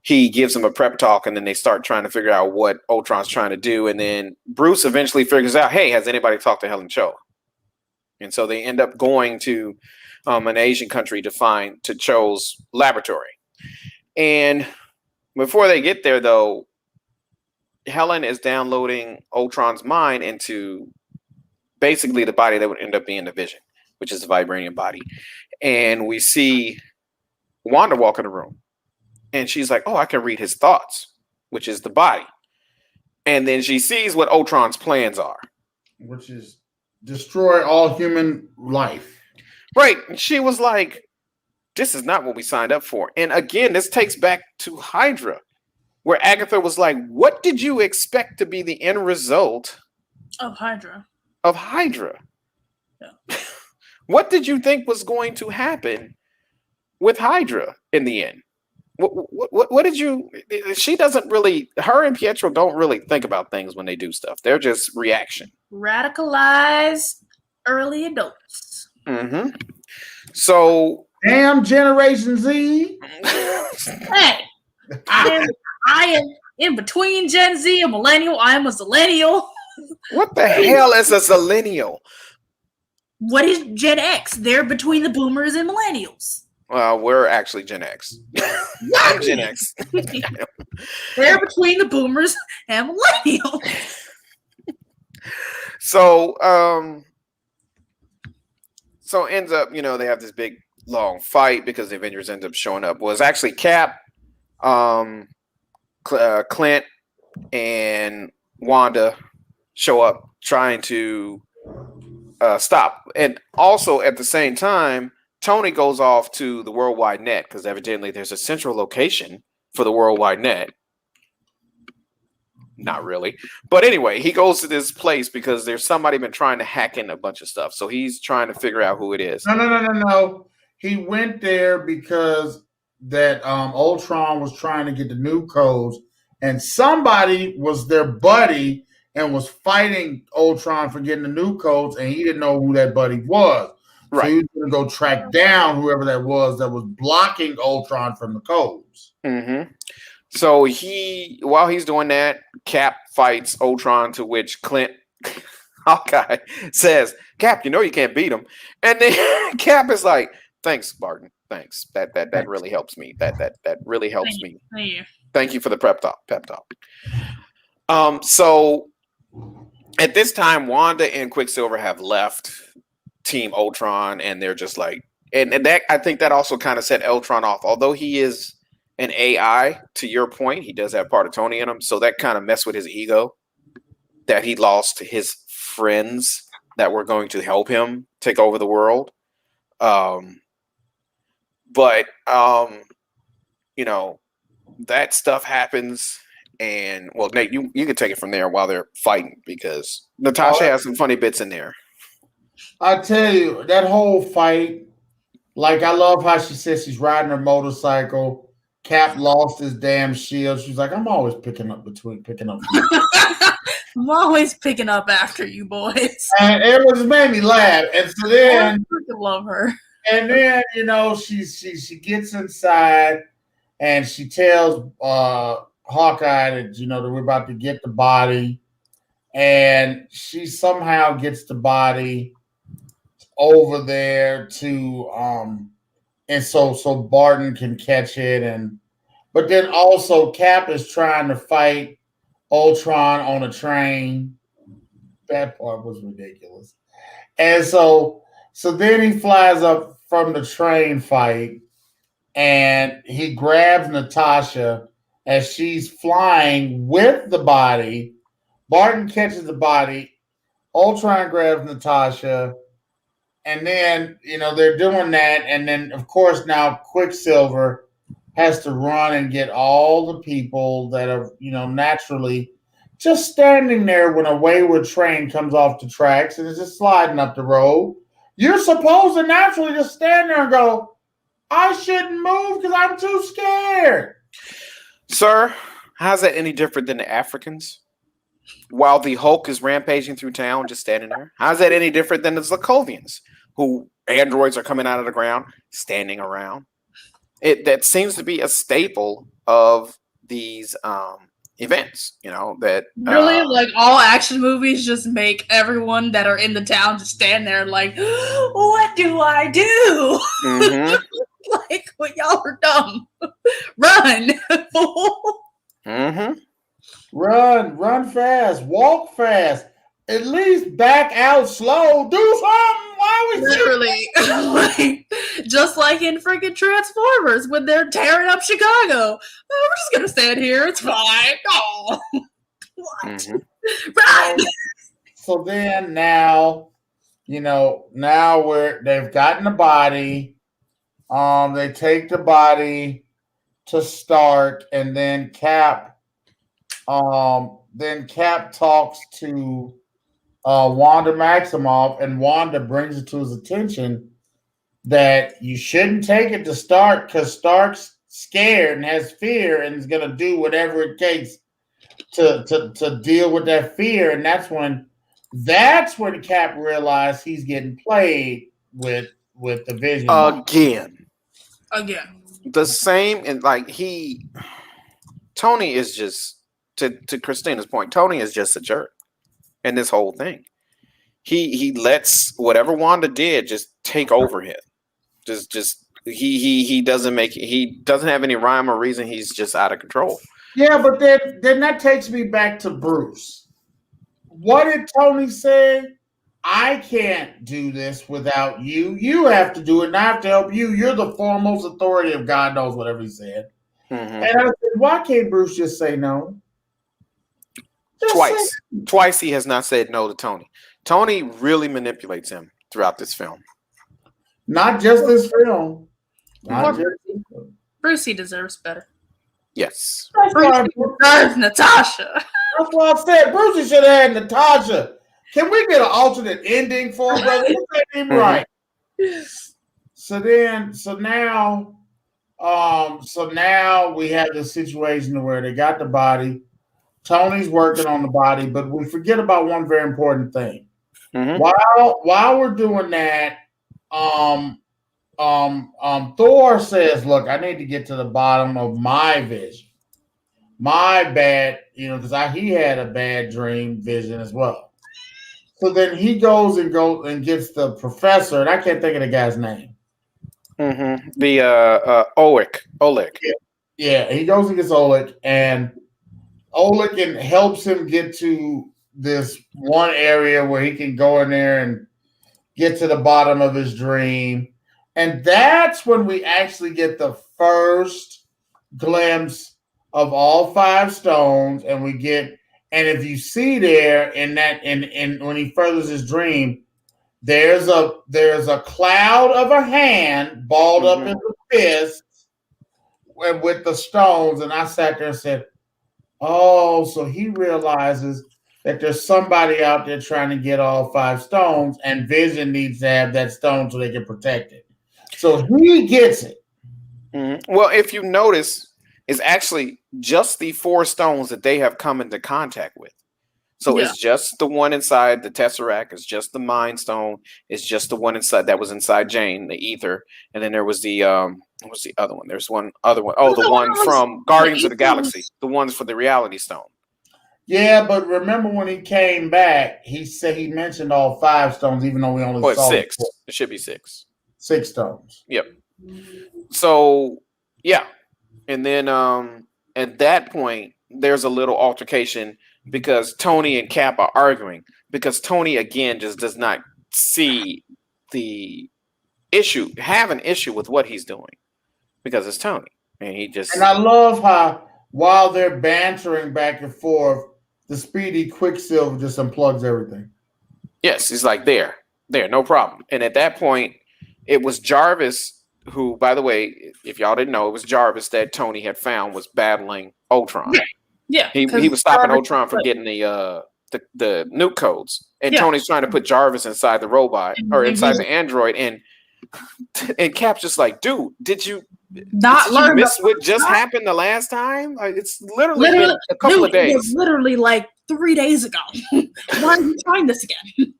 he gives him a prep talk, and then they start trying to figure out what Ultron's trying to do. And then Bruce eventually figures out, hey, has anybody talked to Helen Cho? And so they end up going to an Asian country to Cho's laboratory. And before they get there, though, Helen is downloading Ultron's mind into basically the body that would end up being the Vision, which is the vibranium body. And we see Wanda walk in the room, and she's like, "Oh, I can read his thoughts," which is the body. And then she sees what Ultron's plans are, which is destroy all human life. Right. And she was like, "This is not what we signed up for." And again, this takes back to Hydra, where Agatha was like, "What did you expect to be the end result of Hydra?" Yeah. What did you think was going to happen with Hydra in the end? What did you? She doesn't really. Her and Pietro don't really think about things when they do stuff. They're just reaction. Radicalized early adults. Mm-hmm. So damn Generation Z. Hey, I am in between Gen Z and millennial. I am a zillennial. What the hell is a zillennial? What is Gen X? They're between the boomers and millennials. Well, we're actually Gen X. I'm Gen X. They're between the boomers and millennials. So ends up, they have this big long fight because the Avengers end up showing up. Well, it's actually Cap, Clint, and Wanda show up trying to stop. And also at the same time, Tony goes off to the worldwide net because evidently there's a central location for the worldwide net. Not really. But anyway, he goes to this place because there's somebody been trying to hack in a bunch of stuff. So he's trying to figure out who it is. No. He went there because that Ultron was trying to get the new codes, and somebody was their buddy and was fighting Ultron for getting the new codes, and he didn't know who that buddy was. Right. So he was going to go track down whoever that was blocking Ultron from the codes. Mm-hmm. So while he's doing that, Cap fights Ultron, to which Clint, Hawkeye, says, "Cap, you can't beat him." And then Cap is like, "Thanks, Barton. Thanks. That really helps me. That really helps me. Thank you for the pep talk." So at this time, Wanda and Quicksilver have left Team Ultron, and they're just like, and that, I think that also kind of set Ultron off. Although he is an AI, to your point, he does have part of Tony in him, so that kind of messed with his ego, that he lost his friends that were going to help him take over the world. But that stuff happens, and well, Nate, you can take it from there while they're fighting, because Natasha has some funny bits in there. I tell you, that whole fight, like, I love how she says she's riding her motorcycle. Cap lost his damn shield. She's like, "I'm always picking up. I'm always picking up after you boys." And it just made me laugh. And so then, I freaking love her. And then, she gets inside and she tells Hawkeye that, that we're about to get the body. And she somehow gets the body over there to and so Barton can catch it, but then also Cap is trying to fight Ultron on a train. That part was ridiculous. And so then he flies up from the train fight and he grabs Natasha as she's flying with the body. Barton catches the body. Ultron grabs Natasha. And then, they're doing that. And then, of course, now Quicksilver has to run and get all the people that are, naturally just standing there when a wayward train comes off the tracks and is just sliding up the road. You're supposed to naturally just stand there and go, "I shouldn't move because I'm too scared." Sir, how's that any different than the Africans? While the Hulk is rampaging through town, just standing there. How's that any different than the Sokovians, who androids are coming out of the ground, standing around? That seems to be a staple of these events, that really, like, all action movies just make everyone that are in the town just stand there like, "What do I do?" Mm-hmm. Like, well, y'all are dumb. Run. Mm-hmm. Run fast, walk fast. At least back out slow. Do something. Why we Literally, just like in freaking Transformers when they're tearing up Chicago. Oh, we're just gonna stand here. It's fine. Oh, what? Mm-hmm. Run! So then now, they've gotten the body. They take the body to Stark, and then Cap talks to Wanda Maximoff, and Wanda brings it to his attention that you shouldn't take it to Stark because Stark's scared and has fear and is going to do whatever it takes to deal with that fear. And that's when Cap realized he's getting played with the Vision again. The same, and Tony is just to Christina's point. Tony is just a jerk in this whole thing. He lets whatever Wanda did just take over him. He doesn't have any rhyme or reason. He's just out of control. Yeah, but then that takes me back to Bruce. What did Tony say? I can't do this without you. You have to do it, and I have to help you. You're the foremost authority of God knows whatever he said. Mm-hmm. And I said, why can't Bruce just say no? Twice he has not said no to Tony. Tony really manipulates him throughout this film. Not just this film. Brucey deserves better. Yes. Brucey deserves Natasha. That's what I said. Brucey should have had Natasha. Can we get an alternate ending for him, brother? That ain't right. So now we have this situation where they got the body. Tony's working on the body, but we forget about one very important thing. Mm-hmm. While we're doing that, Thor says, "Look, I need to get to the bottom of my vision, my bad, because he had a bad dream vision as well." So then he goes and gets the professor, and I can't think of the guy's name. Mm-hmm. The Oleg. Yeah, he goes and gets Oleg, and Oleg helps him get to this one area where he can go in there and get to the bottom of his dream. And that's when we actually get the first glimpse of all 5 stones, and if you see there in when he furthers his dream, there's a cloud of a hand balled up in the fist with the stones, and I sat there and said, oh, so he realizes that there's somebody out there trying to get all 5 stones, and Vision needs to have that stone so they can protect it. So he gets it. Mm-hmm. Well, if you notice, it's actually just the 4 stones that they have come into contact with. So It's just the one inside the Tesseract. It's just the Mind Stone. It's just the one that was inside Jane, the Ether. And then there was the what was the other one? There's one other one. Oh, the one from Guardians of the Galaxy. The ones for the Reality Stone. Yeah, but remember when he came back, he said he mentioned all 5 stones, even though we only saw 6. It should be 6. 6 stones. Yep. So yeah, and then at that point, there's a little altercation because Tony and Cap are arguing because Tony again just does not see the issue, have an issue with what he's doing because it's Tony, and And I love how while they're bantering back and forth, the speedy Quicksilver just unplugs everything. Yes, he's like there, no problem. And at that point, it was Jarvis who, by the way, if y'all didn't know, it was Jarvis that Tony had found was battling Ultron. Yeah, he was stopping Ultron from getting the nuke codes, and Tony's trying to put Jarvis inside the robot or inside the android, and Cap's just like, dude, did you miss what just happened the last time? Like, it's literally been a couple of days. It was literally like 3 days ago. Why are you trying this again?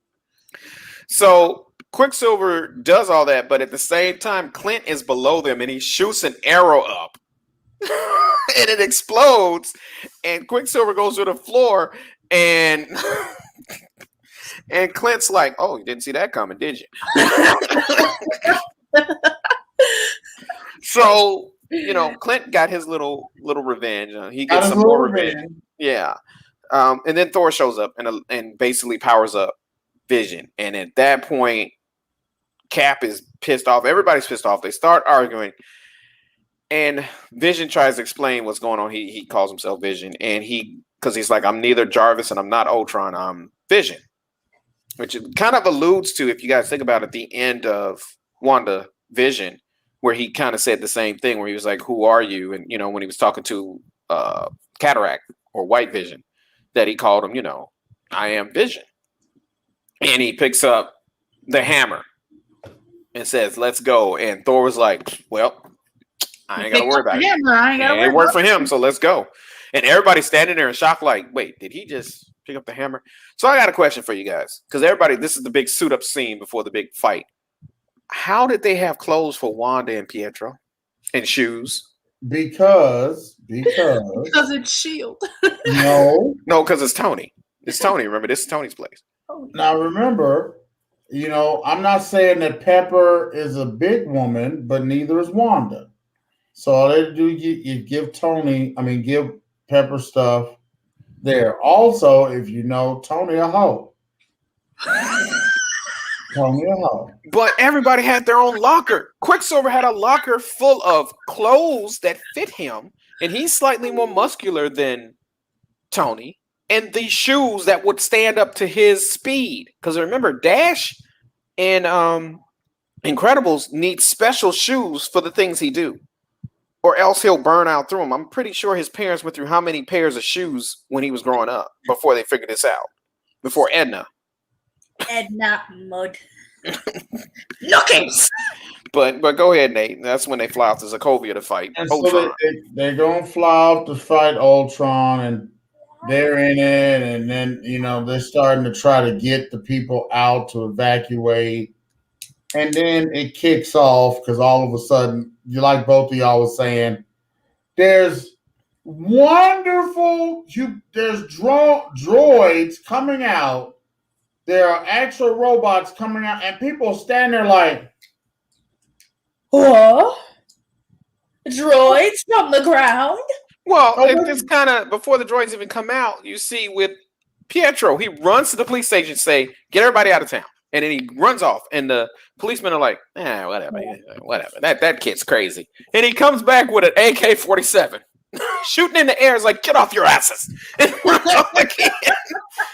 So Quicksilver does all that, but at the same time, Clint is below them, and he shoots an arrow up. And it explodes, and Quicksilver goes to the floor, and Clint's like, "Oh, you didn't see that coming, did you?" So Clint got his little revenge. He Got gets his some little more revenge. Yeah. And then Thor shows up and basically powers up Vision. And at that point, Cap is pissed off. Everybody's pissed off. They start arguing. And Vision tries to explain what's going on. He calls himself Vision. And because he's like, I'm neither Jarvis and I'm not Ultron. I'm Vision. Which it kind of alludes to, if you guys think about it, the end of Wanda Vision, where he kind of said the same thing, where he was like, who are you? And, when he was talking to Cataract or White Vision, that he called him, I am Vision. And he picks up the hammer and says, let's go. And Thor was like, well, I ain't got to worry about it. It worked for him, so let's go. And everybody's standing there in shock like, wait, did he just pick up the hammer? So I got a question for you guys, because this is the big suit-up scene before the big fight. How did they have clothes for Wanda and Pietro and shoes? Because it's Shield. No, because it's Tony. It's Tony. Remember, this is Tony's place. Now remember, I'm not saying that Pepper is a big woman, but neither is Wanda. So all they do, you give give Pepper stuff there. Also, if Tony a hoe. Tony a hoe. But everybody had their own locker. Quicksilver had a locker full of clothes that fit him, and he's slightly more muscular than Tony. And these shoes that would stand up to his speed. Because remember, Dash and Incredibles need special shoes for the things he do. Or else he'll burn out through them. I'm pretty sure his parents went through how many pairs of shoes when he was growing up before they figured this out. Before Edna. Edna Mud. Knuckles. But go ahead, Nate. That's when they fly off to Sokovia to fight and Ultron. So they're going to fly off to fight Ultron, and they're in it, and then, they're starting to try to get the people out to evacuate. And then it kicks off because all of a sudden, like both of y'all was saying, there's droids coming out. There are actual robots coming out, and people stand there like, what? Droids from the ground? Well, it's kind of before the droids even come out. You see with Pietro, he runs to the police station, say, "Get everybody out of town," and then he runs off. And the policemen are like, whatever. That kid's crazy." And he comes back with an AK-47, shooting in the air. Is like, "Get off your asses!" And runs off again.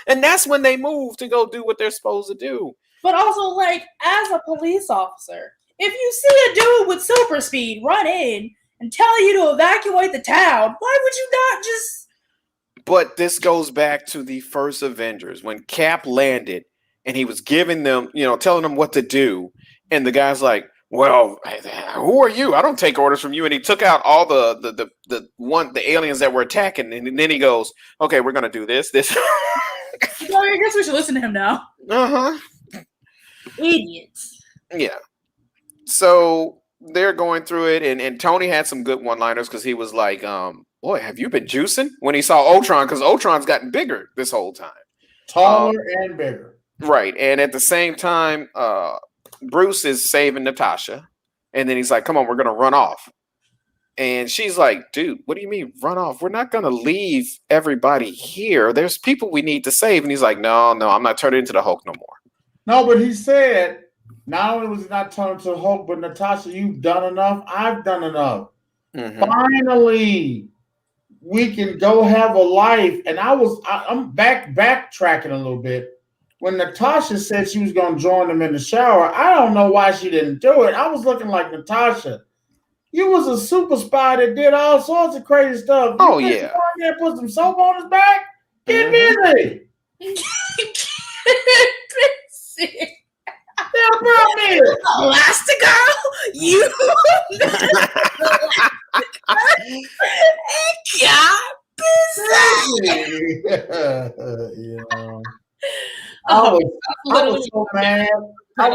And that's when they move to go do what they're supposed to do. But also, as a police officer, if you see a dude with super speed run in and tell you to evacuate the town, why would you not just... But this goes back to the first Avengers, when Cap landed and he was giving them, telling them what to do. And the guy's like, well, who are you? I don't take orders from you. And he took out all the aliens that were attacking. And then he goes, okay, we're going to do this. Well, I guess we should listen to him now. Uh-huh. Idiots. Yeah. So they're going through it, and Tony had some good one-liners because he was like, boy, have you been juicing? When he saw Ultron, because Ultron's gotten bigger this whole time. Taller and bigger. Right. And at the same time, Bruce is saving Natasha, and then he's like, come on, we're going to run off. And she's like, dude, what do you mean run off? We're not going to leave everybody here. There's people we need to save. And he's like, no, I'm not turning into the Hulk no more. No, but he said, not only was he not turning into the Hulk, but Natasha, you've done enough. I've done enough. Mm-hmm. Finally, we can go have a life. And I'm backtracking a little bit. When Natasha said she was going to join them in the shower, I don't know why she didn't do it. I was looking like, Natasha, you was a super spy that did all sorts of crazy stuff. Oh, yeah. You put some soap on his back? Get busy. Elastigirl? You got busy. I was so mad. I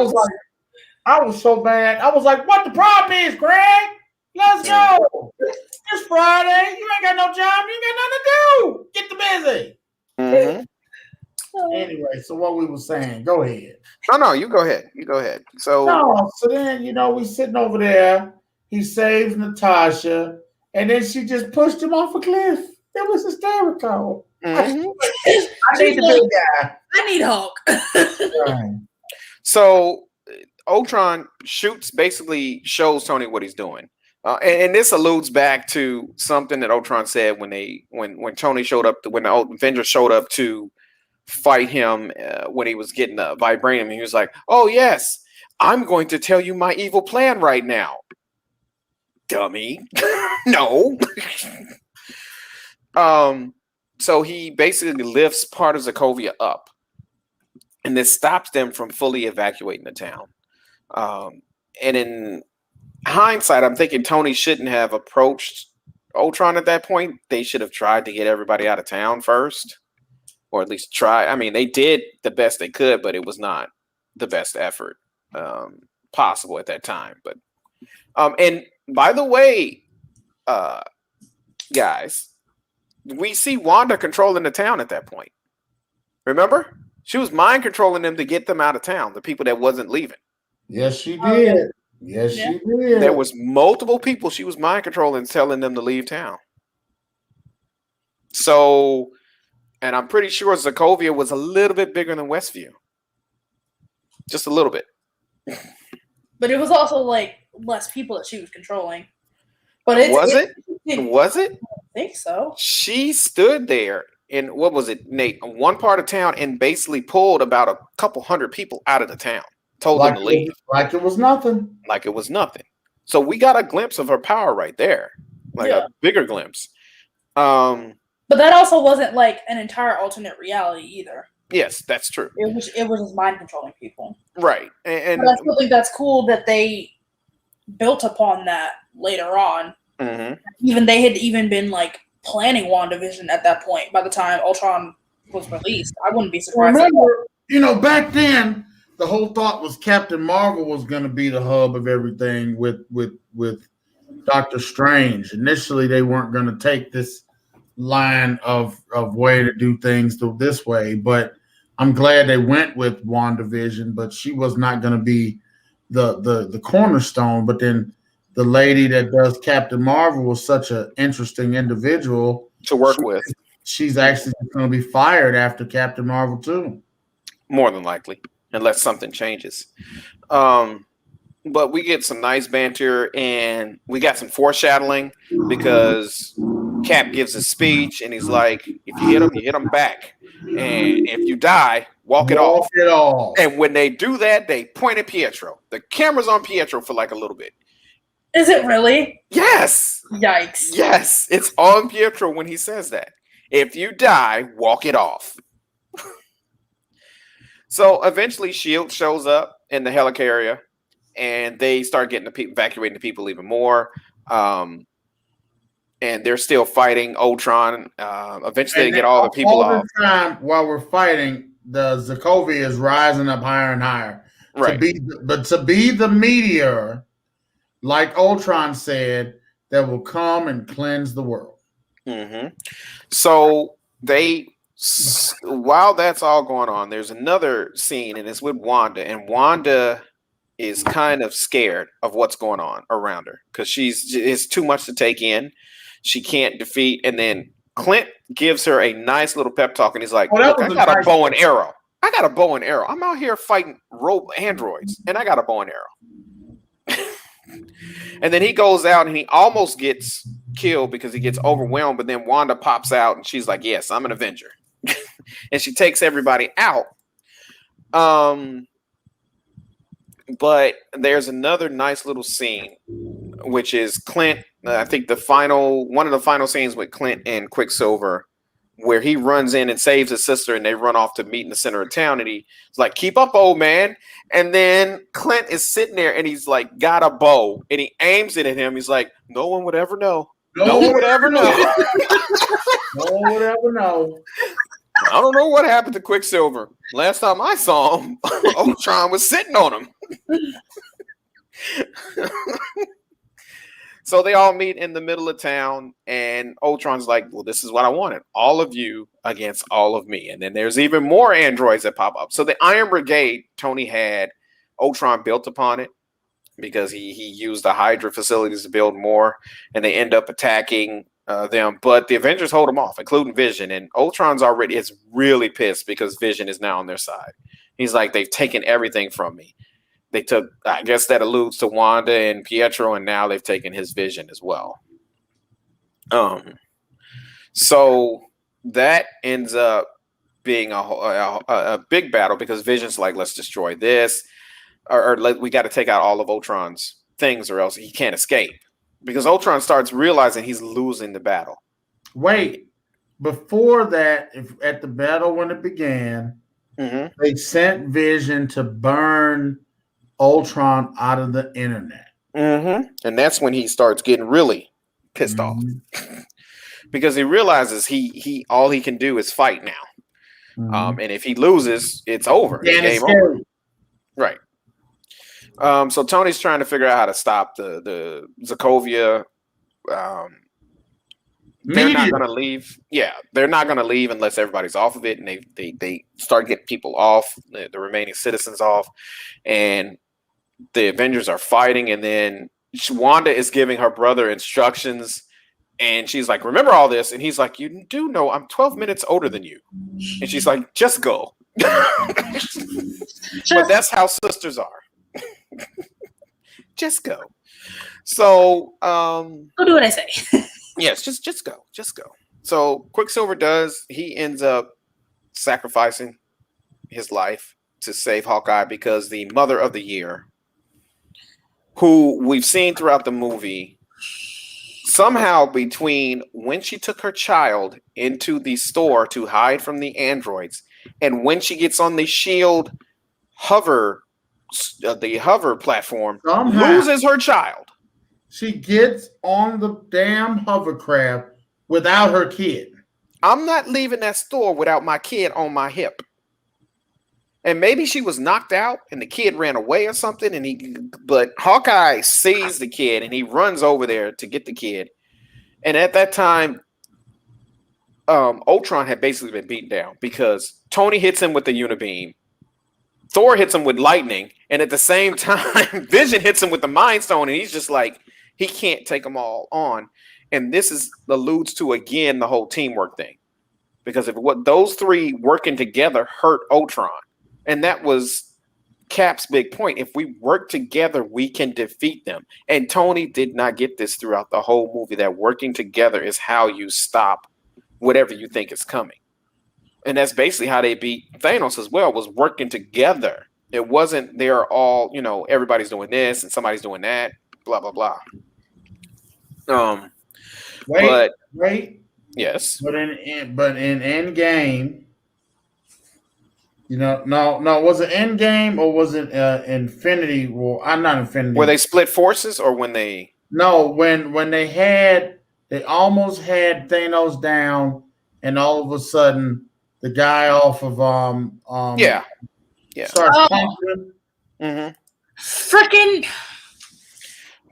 was so mad. I was like, what the problem is, Greg? Let's go. It's Friday. You ain't got no job. You ain't got nothing to do. Get the busy. Mm-hmm. Anyway, so what we were saying, go ahead. No, you go ahead. So then, we sitting over there. He saves Natasha, and then she just pushed him off a cliff. It was hysterical. Mhm. I need the big guy. I need Hulk. Right. So Ultron basically shows Tony what he's doing. And this alludes back to something that Ultron said when Tony showed up, when the Avengers showed up to fight him when he was getting the vibranium. He was like, "Oh yes, I'm going to tell you my evil plan right now, dummy." No. So he basically lifts part of Sokovia up, and this stops them from fully evacuating the town. And in hindsight, I'm thinking Tony shouldn't have approached Ultron at that point. They should have tried to get everybody out of town first, or at least try. I mean, they did the best they could, but it was not the best effort possible at that time. But and by the way, guys, we see Wanda controlling the town at that point. Remember? She was mind controlling them to get them out of town, the people that wasn't leaving. Yes, she did. Yes, she did. There was multiple people she was mind controlling, telling them to leave town. So, and I'm pretty sure Sokovia was a little bit bigger than Westview. Just a little bit. But it was also like less people that she was controlling. But Was it? I think so. She stood there in, what was it, Nate? One part of town and basically pulled about a couple hundred people out of the town. Told them to leave. Like it was nothing. Like it was nothing. So we got a glimpse of her power right there. Like a bigger glimpse. But that also wasn't like an entire alternate reality either. Yes, that's true. It was just mind controlling people. Right. And but I still think that's cool that they built upon that later on. Mm-hmm. Even they had even been like planning WandaVision at that point by the time Ultron was released. I wouldn't be surprised. Remember, back then the whole thought was Captain Marvel was going to be the hub of everything with Doctor Strange. Initially, they weren't going to take this line of way to do things this way, but I'm glad they went with WandaVision, but she was not going to be the cornerstone. But then the lady that does Captain Marvel was such an interesting individual to work with. She's actually going to be fired after Captain Marvel too. More than likely, unless something changes. But we get some nice banter, and we got some foreshadowing because Cap gives a speech, and he's like, "If you hit him back, and if you die, walk it off." And when they do that, they point at Pietro. The camera's on Pietro for like a little bit. Is it really? Yes. Yikes. Yes, it's on Pietro when he says that. If you die, walk it off. So eventually, S.H.I.E.L.D. shows up in the helicarrier, and they start getting evacuating the people even more. And they're still fighting Ultron. Eventually, they get all the people off. The time while we're fighting, the Sokovia is rising up higher and higher. Right. To be the meteor, like Ultron said, that will come and cleanse the world. Mm-hmm. So while that's all going on, there's another scene, and it's with Wanda, and Wanda is kind of scared of what's going on around her because it's too much to take in. She can't defeat, and then Clint gives her a nice little pep talk, and he's like, "Look, I got a bow and arrow. I got a bow and arrow. I'm out here fighting androids, and I got a bow and arrow." And then he goes out, and he almost gets killed because he gets overwhelmed, but then Wanda pops out, and she's like, "Yes, I'm an Avenger." And she takes everybody out. But there's another nice little scene, which is Clint. I think one of the final scenes with Clint and Quicksilver, where he runs in and saves his sister, and they run off to meet in the center of town. And he's like, "Keep up, old man." And then Clint is sitting there, and he's like, got a bow, and he aims it at him. He's like, "No one would ever know. No one would ever know. No one would ever know." I don't know what happened to Quicksilver. Last time I saw him, Ultron was sitting on him. So they all meet in the middle of town, and Ultron's like, "Well, this is what I wanted. All of you against all of me." And then there's even more androids that pop up. So the Iron Brigade, Tony had Ultron built upon it. because he used the Hydra facilities to build more, and they end up attacking them. But the Avengers hold them off, including Vision. And Ultron's already is really pissed because Vision is now on their side. He's like, they've taken everything from me. They took, I guess that alludes to Wanda and Pietro, and now they've taken his Vision as well. So that ends up being a big battle because Vision's like, let's destroy this, or we got to take out all of Ultron's things, or else he can't escape. Because Ultron starts realizing he's losing the battle. Wait, before that, at the battle when it began, they sent Vision to burn Ultron out of the internet. And that's when he starts getting really pissed off. Because he realizes he all he can do is fight now. And if he loses, it's over. It's game over. Right. So Tony's trying to figure out how to stop the Sokovia. They're not going to leave. Yeah, they're not going to leave unless everybody's off of it, and they start getting people off, the remaining citizens off, and the Avengers are fighting. And then Wanda is giving her brother instructions. And she's like, remember all this? And he's like, you do know I'm 12 minutes older than you. And she's like, just go. But that's how sisters are. Just go. So go do what I say. Yes, just go. Just go. So Quicksilver he ends up sacrificing his life to save Hawkeye because the Mother of the Year, who we've seen throughout the movie, somehow between when she took her child into the store to hide from the androids and when she gets on the S.H.I.E.L.D. hover platform, loses her child. She gets on the damn hovercraft without her kid. I'm not leaving that store without my kid on my hip. And maybe she was knocked out and the kid ran away or something. But Hawkeye sees the kid and he runs over there to get the kid. And at that time, Ultron had basically been beaten down because Tony hits him with the Unibeam. Thor hits him with lightning. And at the same time, Vision hits him with the Mind Stone. And he's just like, he can't take them all on. And this alludes to, again, the whole teamwork thing. Because those three working together hurt Ultron. And that was Cap's big point. If we work together, we can defeat them. And Tony did not get this throughout the whole movie, that working together is how you stop whatever you think is coming. And that's basically how they beat Thanos as well, was working together. It wasn't they're all, everybody's doing this and somebody's doing that, blah, blah, blah. Wait. Yes. But in Endgame, was it Endgame or was it Infinity War? I'm not Infinity. Were they split forces or when they? No, when they almost had Thanos down, and all of a sudden the guy off of starts pumping. Freaking.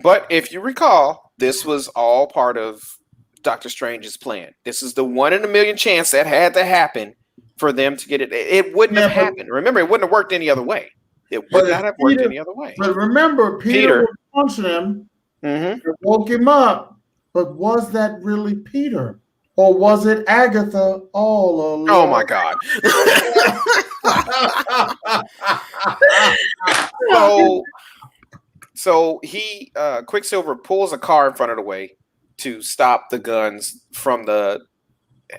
But if you recall, this was all part of Doctor Strange's plan. This is the 1 in a million chance that had to happen for them to get it. It wouldn't have happened. Remember, it wouldn't have worked any other way. It would not have worked any other way. But remember, Peter was punching him. It woke him up. But was that really Peter? Or was it Agatha all along? Oh, my God. So he, Quicksilver pulls a car in front of the way to stop the guns from the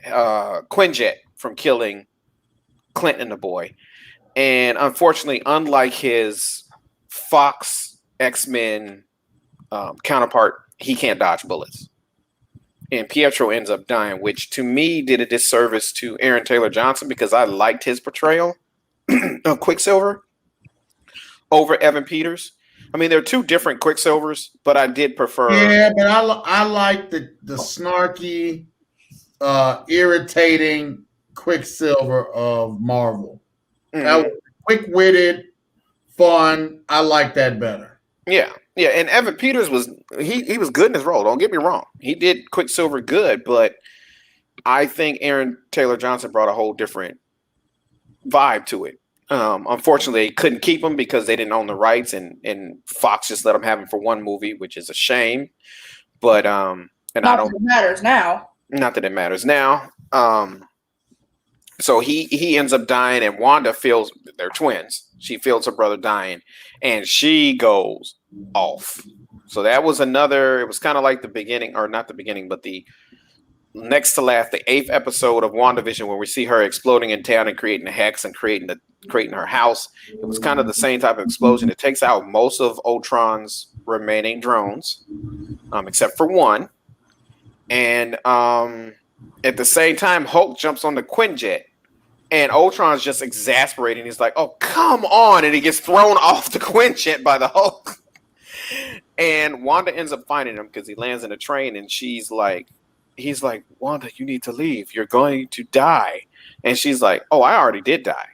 Quinjet from killing Clint and the boy. And unfortunately, unlike his Fox X-Men counterpart, he can't dodge bullets. And Pietro ends up dying, which to me did a disservice to Aaron Taylor Johnson because I liked his portrayal of Quicksilver over Evan Peters. I mean, they're two different Quicksilvers, but I did prefer. Yeah, but I like the snarky, irritating Quicksilver of Marvel. That was quick-witted, fun. I like that better. Yeah. And Evan Peters was he was good in his role. Don't get me wrong. He did Quicksilver good, but I think Aaron Taylor Johnson brought a whole different vibe to it. Unfortunately, they couldn't keep him because they didn't own the rights, and Fox just let them have him for one movie, which is a shame. But and not that it matters now. Not that it matters now. So he ends up dying, and Wanda feels they're twins. She feels her brother dying, and she goes off. So that was another. It was kind of like the beginning, or not the beginning, but the next to last, the 8th episode of WandaVision, where we see her exploding in town and creating a hex and creating her house. It was kind of the same type of explosion. It takes out most of Ultron's remaining drones, except for one. And at the same time, Hulk jumps on the Quinjet, and Ultron's just exasperating. He's like, "Oh, come on!" And he gets thrown off the Quinjet by the Hulk. And Wanda ends up finding him because he lands in a train, and he's like, "Wanda, you need to leave. You're going to die." And she's like, "Oh, I already did die."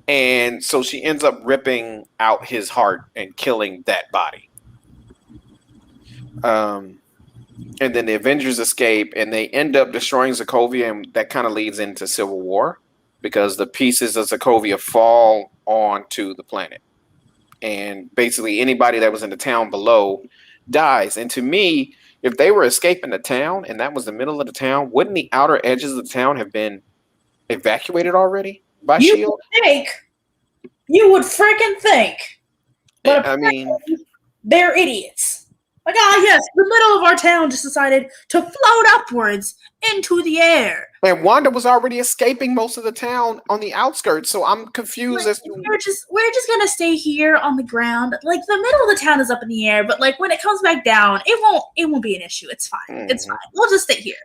And so she ends up ripping out his heart and killing that body. And then the Avengers escape, and they end up destroying Sokovia, and that kind of leads into Civil War because the pieces of Sokovia fall onto the planet. And basically anybody that was in the town below dies. And to me, if they were escaping the town and that was the middle of the town, wouldn't the outer edges of the town have been evacuated already by S.H.I.E.L.D.? You would freaking think. But I mean, they're idiots. Like, yes, the middle of our town just decided to float upwards into the air. And Wanda was already escaping most of the town on the outskirts, so I'm confused as to we're just gonna stay here on the ground. Like, the middle of the town is up in the air, but like when it comes back down, it won't be an issue. It's fine. Mm-hmm. It's fine. We'll just stay here.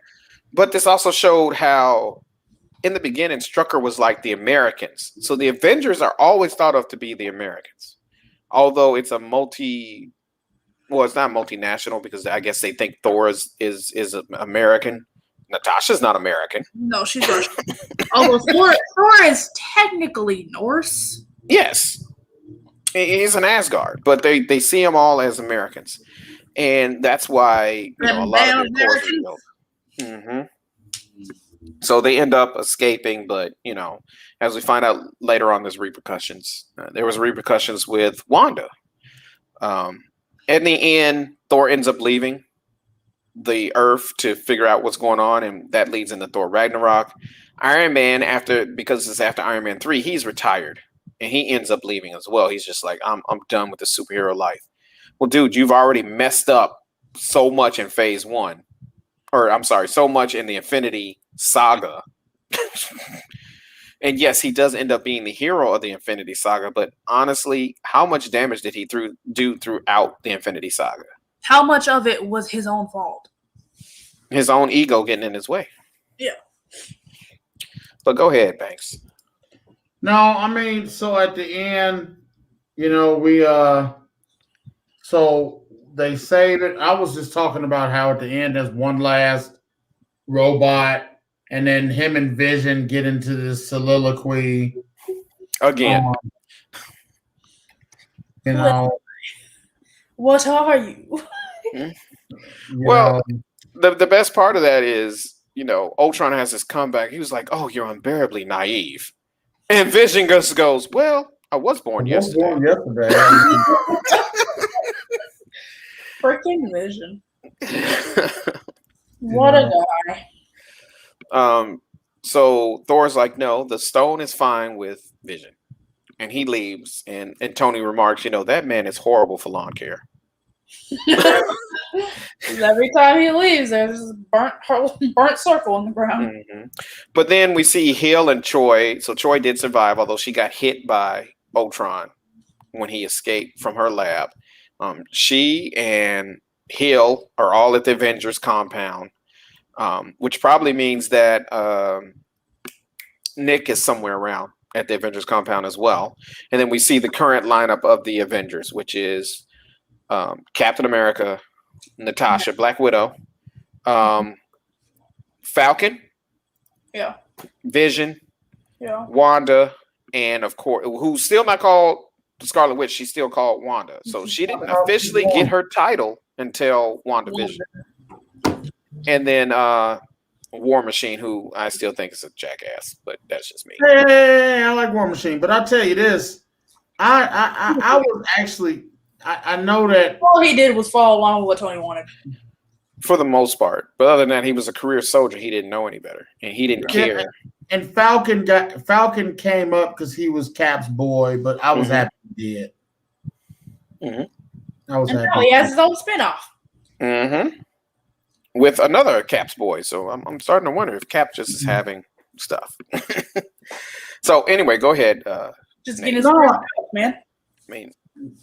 But this also showed how in the beginning Strucker was like the Americans. So the Avengers are always thought of to be the Americans. Although it's it's not multinational because I guess they think Thor is American. Natasha's not American. No, she's Russian. Although Thor is technically Norse. Yes. He's an Asgard, but they see them all as Americans. And that's why a lot of Americans. Mm-hmm. So they end up escaping, but as we find out later on, there's repercussions. There was repercussions with Wanda. In the end, Thor ends up leaving the Earth to figure out what's going on, and that leads into Thor Ragnarok. Iron Man, because it's after Iron Man 3, he's retired, and he ends up leaving as well. He's just like, I'm done with the superhero life. Well, dude, you've already messed up so much in Phase 1. Or, I'm sorry, so much in the Infinity Saga. And yes, he does end up being the hero of the Infinity Saga, but honestly, how much damage did he do throughout the Infinity Saga? How much of it was his own fault? His own ego getting in his way. Yeah. But go ahead, Banks. No, I mean, so at the end, so they say that I was just talking about how at the end there's one last robot. And then him and Vision get into this soliloquy again. What are you? Well, the best part of that is, Ultron has this comeback. He was like, "Oh, you're unbearably naive," and Vision just goes, "Well, I was born yesterday." Freaking Vision! What a guy. So Thor's like, "No, the stone is fine with Vision," and he leaves. And Tony remarks, "That man is horrible for lawn care." Every time he leaves, there's this burnt circle on the ground. Mm-hmm. But then we see Hill and Choi. So Choi did survive, although she got hit by Ultron when he escaped from her lab. She and Hill are all at the Avengers compound. Which probably means that Nick is somewhere around at the Avengers compound as well. And then we see the current lineup of the Avengers, which is Captain America, Natasha, Black Widow, Falcon, Vision, Wanda, and of course, who's still not called Scarlet Witch, she's still called Wanda. So she didn't officially get her title until WandaVision. And then War Machine, who I still think is a jackass, but that's just me. Hey, I like War Machine, but I'll tell you this. I was actually I know that all he did was follow along with what Tony wanted. For the most part. But other than that, he was a career soldier. He didn't know any better. And he didn't care. And Falcon came up because he was Cap's boy, but I was happy he did. I was happy. Now he has his own spinoff. With another Cap's boy. So I'm starting to wonder if Cap just is having stuff. So anyway, go ahead. Just getting his stuff, man. I mean,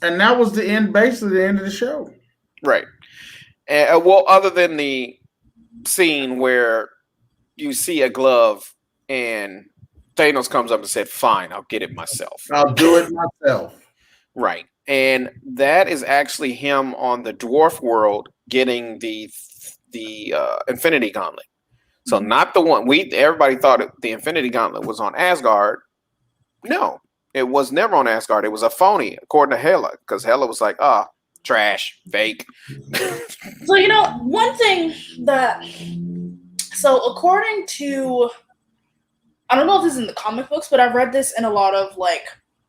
and that was the end, basically the end of the show. Right. Well, other than the scene where you see a glove and Thanos comes up and said, "Fine, I'll get it myself. I'll do it myself." Right. And that is actually him on the dwarf world getting the Infinity Gauntlet. So not the one everybody thought the Infinity Gauntlet was on Asgard. No, it was never on Asgard. It was a phony, according to Hela, because Hela was like, trash, fake. So, one thing so according to, I don't know if this is in the comic books, but I've read this in a lot of,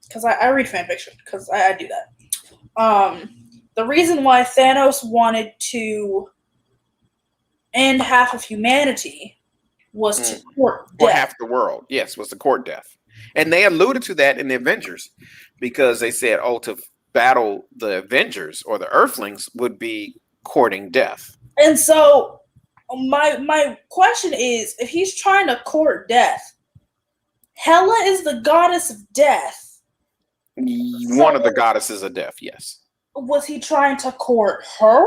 because I read fan fiction, because I do that. The reason why Thanos wanted to end half of humanity was to court death. Or half the world, yes, was the court death. And they alluded to that in the Avengers, because they said, to battle the Avengers or the Earthlings would be courting death. And so my question is, if he's trying to court death, Hela is the goddess of death. One of the goddesses of death, yes. Was he trying to court her?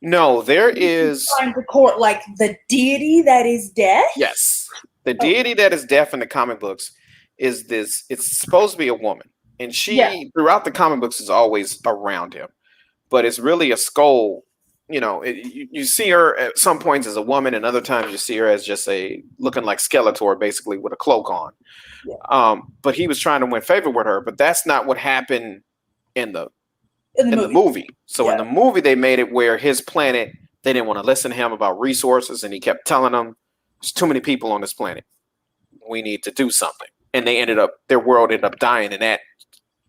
No, there is trying to court the deity that is death? Yes. The deity that is death in the comic books is this, it's supposed to be a woman. And she, throughout the comic books, is always around him. But it's really a skull. You see her at some points as a woman, and other times you see her as just looking like Skeletor, basically, with a cloak on. Yeah. But he was trying to win favor with her. But that's not what happened in the movie. So in the movie, they made it where his planet, they didn't want to listen to him about resources. And he kept telling them, there's too many people on this planet. We need to do something. And their world ended up dying, and that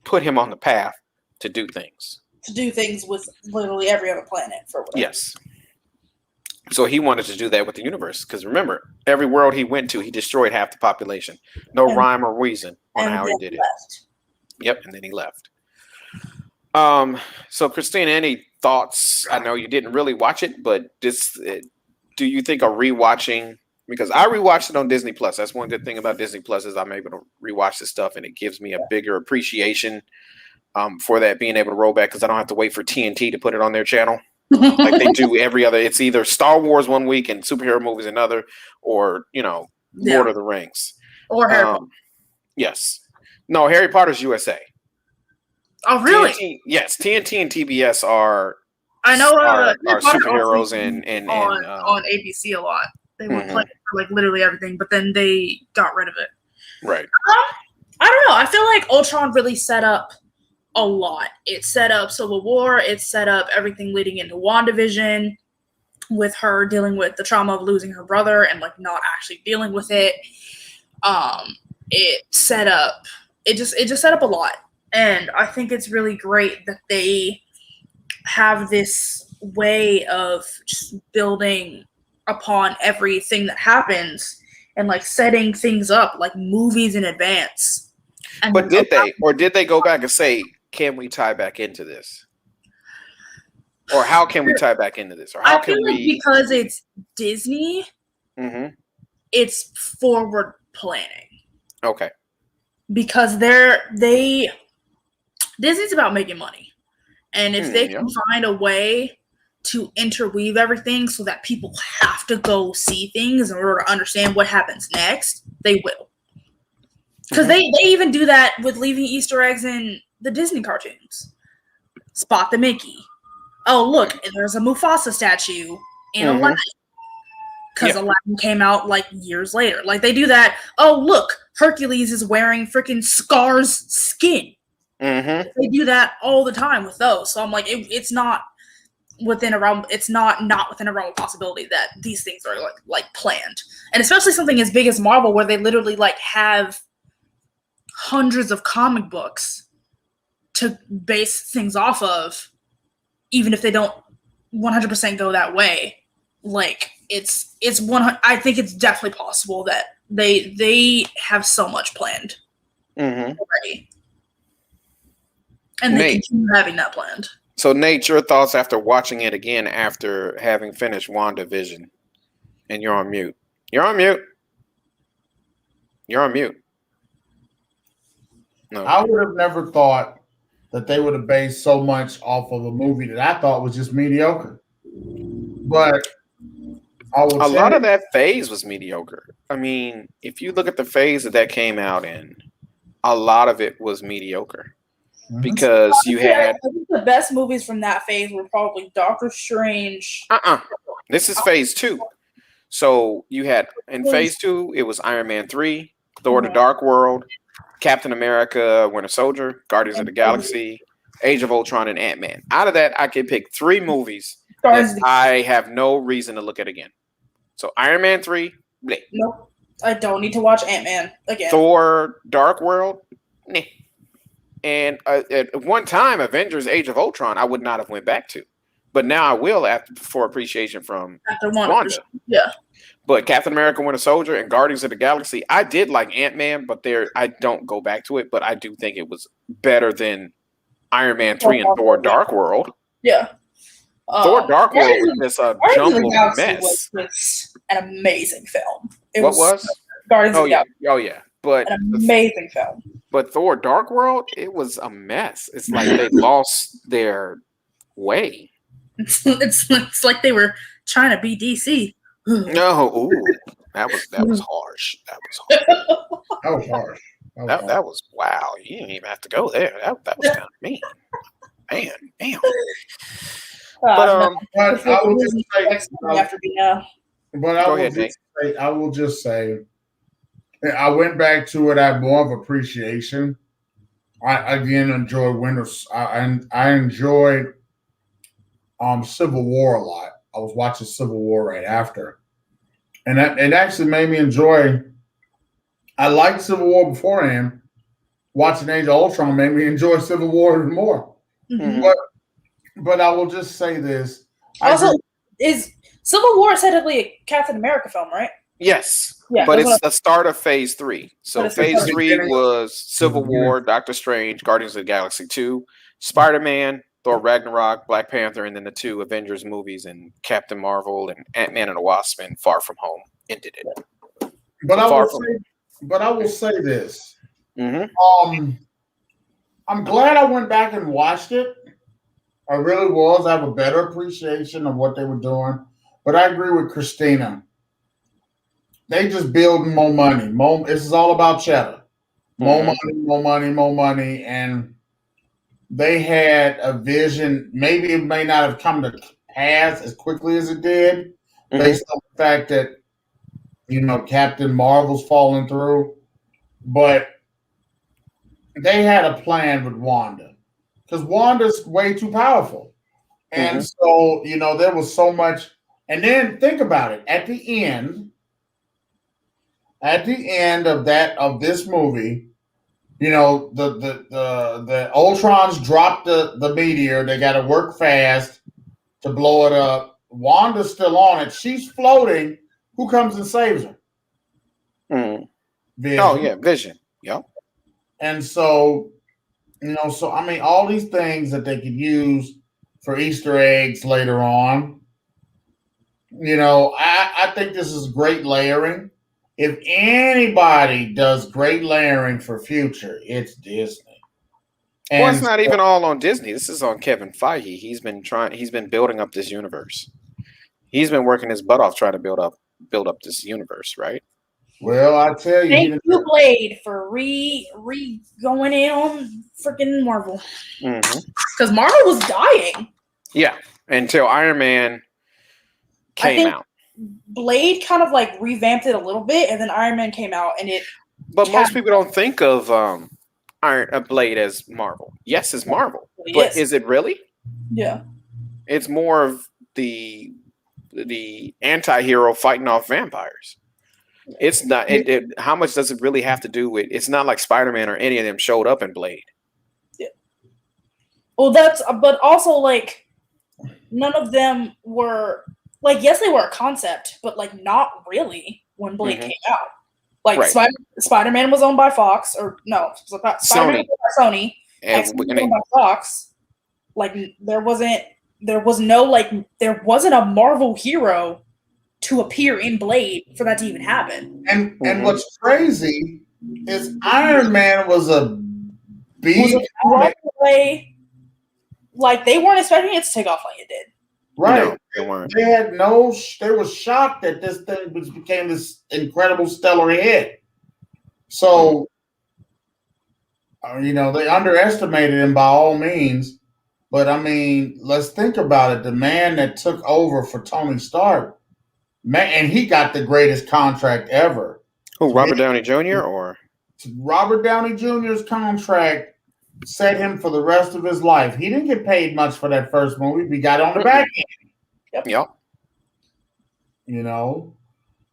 put him on the path to do things. To do things with literally every other planet for whatever. Yes. So he wanted to do that with the universe. Because remember, every world he went to, he destroyed half the population. No rhyme or reason on how he did it. Yep, and then he left. So Christina, any thoughts? I know you didn't really watch it, but do you think a rewatching? Because I rewatched it on Disney Plus. That's one good thing about Disney Plus is I'm able to rewatch this stuff, and it gives me a bigger appreciation for that being able to roll back, because I don't have to wait for TNT to put it on their channel like they do every other. It's either Star Wars one week and superhero movies another, or Lord of the Rings or Harry Potter. Yes, no, Harry Potter's USA. Oh, really? TNT and TBS are. I know are superheroes and on ABC a lot. They were playing for literally everything, but then they got rid of it. Right. I don't know. I feel like Ultron really set up a lot. It set up Civil War. It set up everything leading into WandaVision, with her dealing with the trauma of losing her brother and not actually dealing with it. It just set up a lot, and I think it's really great that they have this way of just building upon everything that happens and setting things up like movies in advance. But did they go back and say, can we tie back into this? Or how can we tie back into this? Or how can we? Because it's Disney, it's forward planning. Okay. Because Disney's about making money. And if they can find a way to interweave everything so that people have to go see things in order to understand what happens next, they will. Because they even do that with leaving Easter eggs in the Disney cartoons. Spot the Mickey. Oh, look, there's a Mufasa statue in Aladdin. Because Aladdin came out years later. They do that. Oh, look, Hercules is wearing freaking Scar's skin. They do that all the time with those. So I'm it's not within a realm. It's not within a realm of possibility that these things are like planned, and especially something as big as Marvel, where they literally like have hundreds of comic books to base things off of, even if they don't 100% go that way. Like it's 100. I think it's definitely possible that they have so much planned already, and they continue having that planned. So, Nate, your thoughts after watching it again after having finished WandaVision, and you're on mute. You're on mute. You're on mute. No. I would have never thought that they would have based so much off of a movie that I thought was just mediocre. But a lot of that phase was mediocre. I mean, if you look at the phase that came out in, a lot of it was mediocre. Because you had I think the best movies from that phase were probably Doctor Strange. This is phase 2. So you had in phase 2, it was Iron Man 3, Thor: The Dark World, Captain America: Winter Soldier, Guardians of the Galaxy, Age of Ultron, and Ant-Man. Out of that, I can pick 3 movies that I have no reason to look at again. So Iron Man 3, bleh. Nope. I don't need to watch Ant-Man again. Thor: Dark World, nah. And at one time, Avengers: Age of Ultron, I would not have went back to, but now I will for appreciation from Wanda. Yeah. But Captain America: Winter Soldier and Guardians of the Galaxy, I did like Ant-Man, but I don't go back to it. But I do think it was better than Iron Man 3 and Thor: Dark World. Yeah. Thor: Dark World was just a jumbled mess. Was an amazing film. What was? Guardians of the Galaxy. Oh yeah. But an amazing film. But Thor: Dark World, it was a mess. It's like they lost their way. It's like they were trying to be DC. No, that was harsh. That was harsh. That was wow. You didn't even have to go there. That was kind of mean. Man, damn. But I will just say, I will just say, I went back to it. I have more of appreciation. I again enjoyed Winters. I enjoyed Civil War a lot. I was watching Civil War right after, and it actually made me enjoy. I liked Civil War beforehand. Watching Age of Ultron made me enjoy Civil War even more. Mm-hmm. But I will just say this. Also, is Civil War technically a Captain America film, right? Yes. Yeah, but it's the start of phase 3. So phase 3 was Civil War, Doctor Strange, Guardians of the Galaxy 2, Spider-Man, Thor Ragnarok, Black Panther, and then the 2 Avengers movies and Captain Marvel and Ant-Man and the Wasp and Far From Home ended it. But I will say this. Mm-hmm. I'm glad I went back and watched it. I really was. I have a better appreciation of what they were doing. But I agree with Christina. They just building more money. This is all about cheddar. More money. And they had a vision. Maybe it may not have come to pass as quickly as it did, based on the fact that, Captain Marvel's falling through. But they had a plan with Wanda. Because Wanda's way too powerful. And so, there was so much. And then think about it. At the end of this movie, the Ultrons dropped the meteor. They got to work fast to blow it up. Wanda's still on it. She's floating. Who comes and saves her? Vision. Oh yeah, Vision. Yep. And so, all these things that they could use for Easter eggs later on. I think this is great layering. If anybody does great layering for future, it's Disney. Well, it's not even all on Disney. This is on Kevin Feige. He's been building up this universe. He's been working his butt off trying to build up this universe, right? Well, I tell you, thank you, Blade, for going in on freaking Marvel. Because Marvel was dying. Yeah, until Iron Man came out. Blade kind of like revamped it a little bit, and then Iron Man came out, and it. But most people don't think of Blade as Marvel. Yes, it's Marvel, but is it really? Yeah. It's more of the anti-hero fighting off vampires. It's not. How much does it really have to do with? It's not like Spider-Man or any of them showed up in Blade. Yeah. Well, but also like none of them were like, yes, they were a concept, but like not really when Blade came out. Like Spider-Man was owned by Fox, or no, Spider-Man was owned by Sony. X-Men was owned by Fox. Like there wasn't a Marvel hero to appear in Blade for that to even happen. And what's crazy is Iron Man was a big way. Like they weren't expecting it to take off like it did. Right. No, they weren't. They were shocked that this thing became this incredible stellar hit. So, they underestimated him by all means. But I mean, let's think about it. The man that took over for Tony Stark, man, and he got the greatest contract ever. Who, Robert Downey Jr. or? Robert Downey Jr.'s contract set him for the rest of his life. He didn't get paid much for that first movie. We got on the back end. Yep.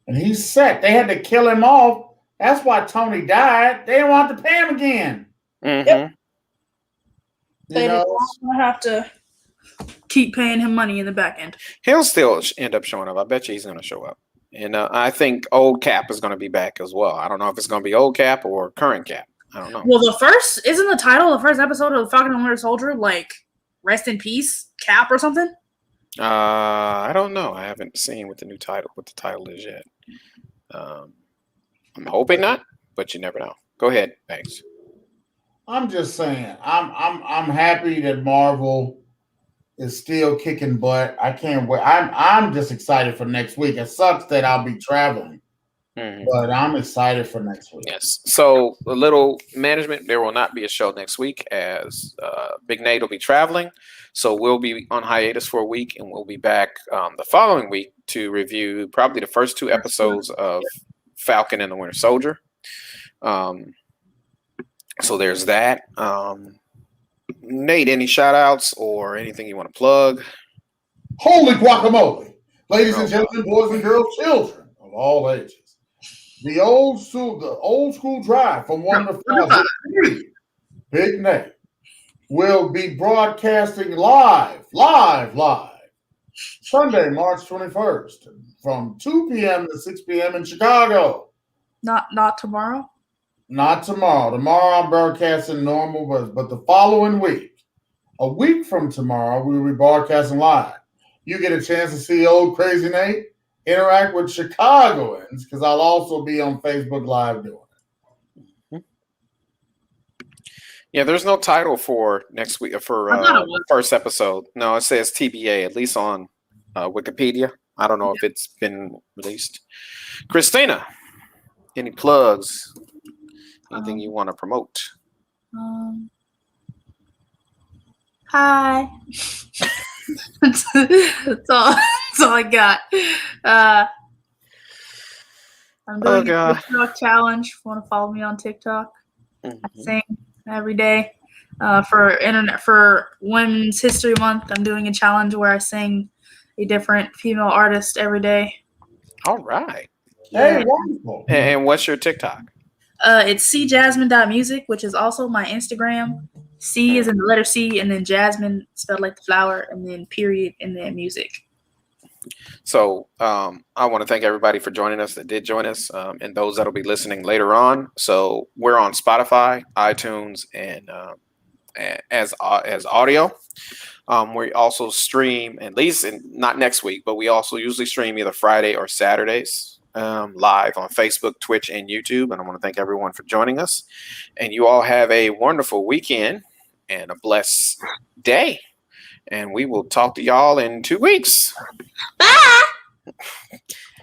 And he's set. They had to kill him off. That's why Tony died. They didn't want to pay him again. Mm-hmm. Yep. They don't have to keep paying him money in the back end. He'll still end up showing up. I bet you he's going to show up. And I think old Cap is going to be back as well. I don't know if it's going to be old Cap or current Cap. I don't know. Well, isn't the title of the first episode of Falcon and Winter Soldier like "Rest in Peace, Cap" or something? I don't know. I haven't seen what the title is yet. I'm hoping not, but you never know. Go ahead, Banks. I'm just saying. I'm happy that Marvel is still kicking butt. I can't wait. I'm just excited for next week. It sucks that I'll be traveling. But I'm excited for next week. Yes. So a little management, there will not be a show next week as Big Nate will be traveling. So we'll be on hiatus for a week and we'll be back the following week to review probably the first 2 episodes of Falcon and the Winter Soldier. So there's that. Nate, any shout outs or anything you want to plug? Holy guacamole. Ladies and gentlemen, boys and girls, children of all ages. The old school drive from 1 to 5, Big Nate, will be broadcasting live, Sunday, March 21st, from 2 p.m. to 6 p.m. in Chicago. Not tomorrow? Not tomorrow. Tomorrow I'm broadcasting normal, but the following week, a week from tomorrow, we will be broadcasting live. You get a chance to see old Crazy Nate interact with Chicagoans, because I'll also be on Facebook Live doing it. Yeah, there's no title for next week for first episode. No, it says TBA, at least on Wikipedia. I don't know if it's been released. Christina, any plugs? Anything you want to promote? Hi. That's all I got. I'm doing a TikTok challenge. If you want to follow me on TikTok, I sing every day. For Women's History Month, I'm doing a challenge where I sing a different female artist every day. All right. Hey, wonderful. And what's your TikTok? It's cjasmine.music, which is also my Instagram. C is in the letter C, and then Jasmine spelled like the flower, and then period, and then music. So I want to thank everybody for joining us that did join us, and those that will be listening later on. So we're on Spotify, iTunes, and as audio. We also stream, at least not next week, but we also usually stream either Friday or Saturdays. Live on Facebook, Twitch, and YouTube. And I want to thank everyone for joining us. And you all have a wonderful weekend and a blessed day. And we will talk to y'all in 2 weeks. Bye.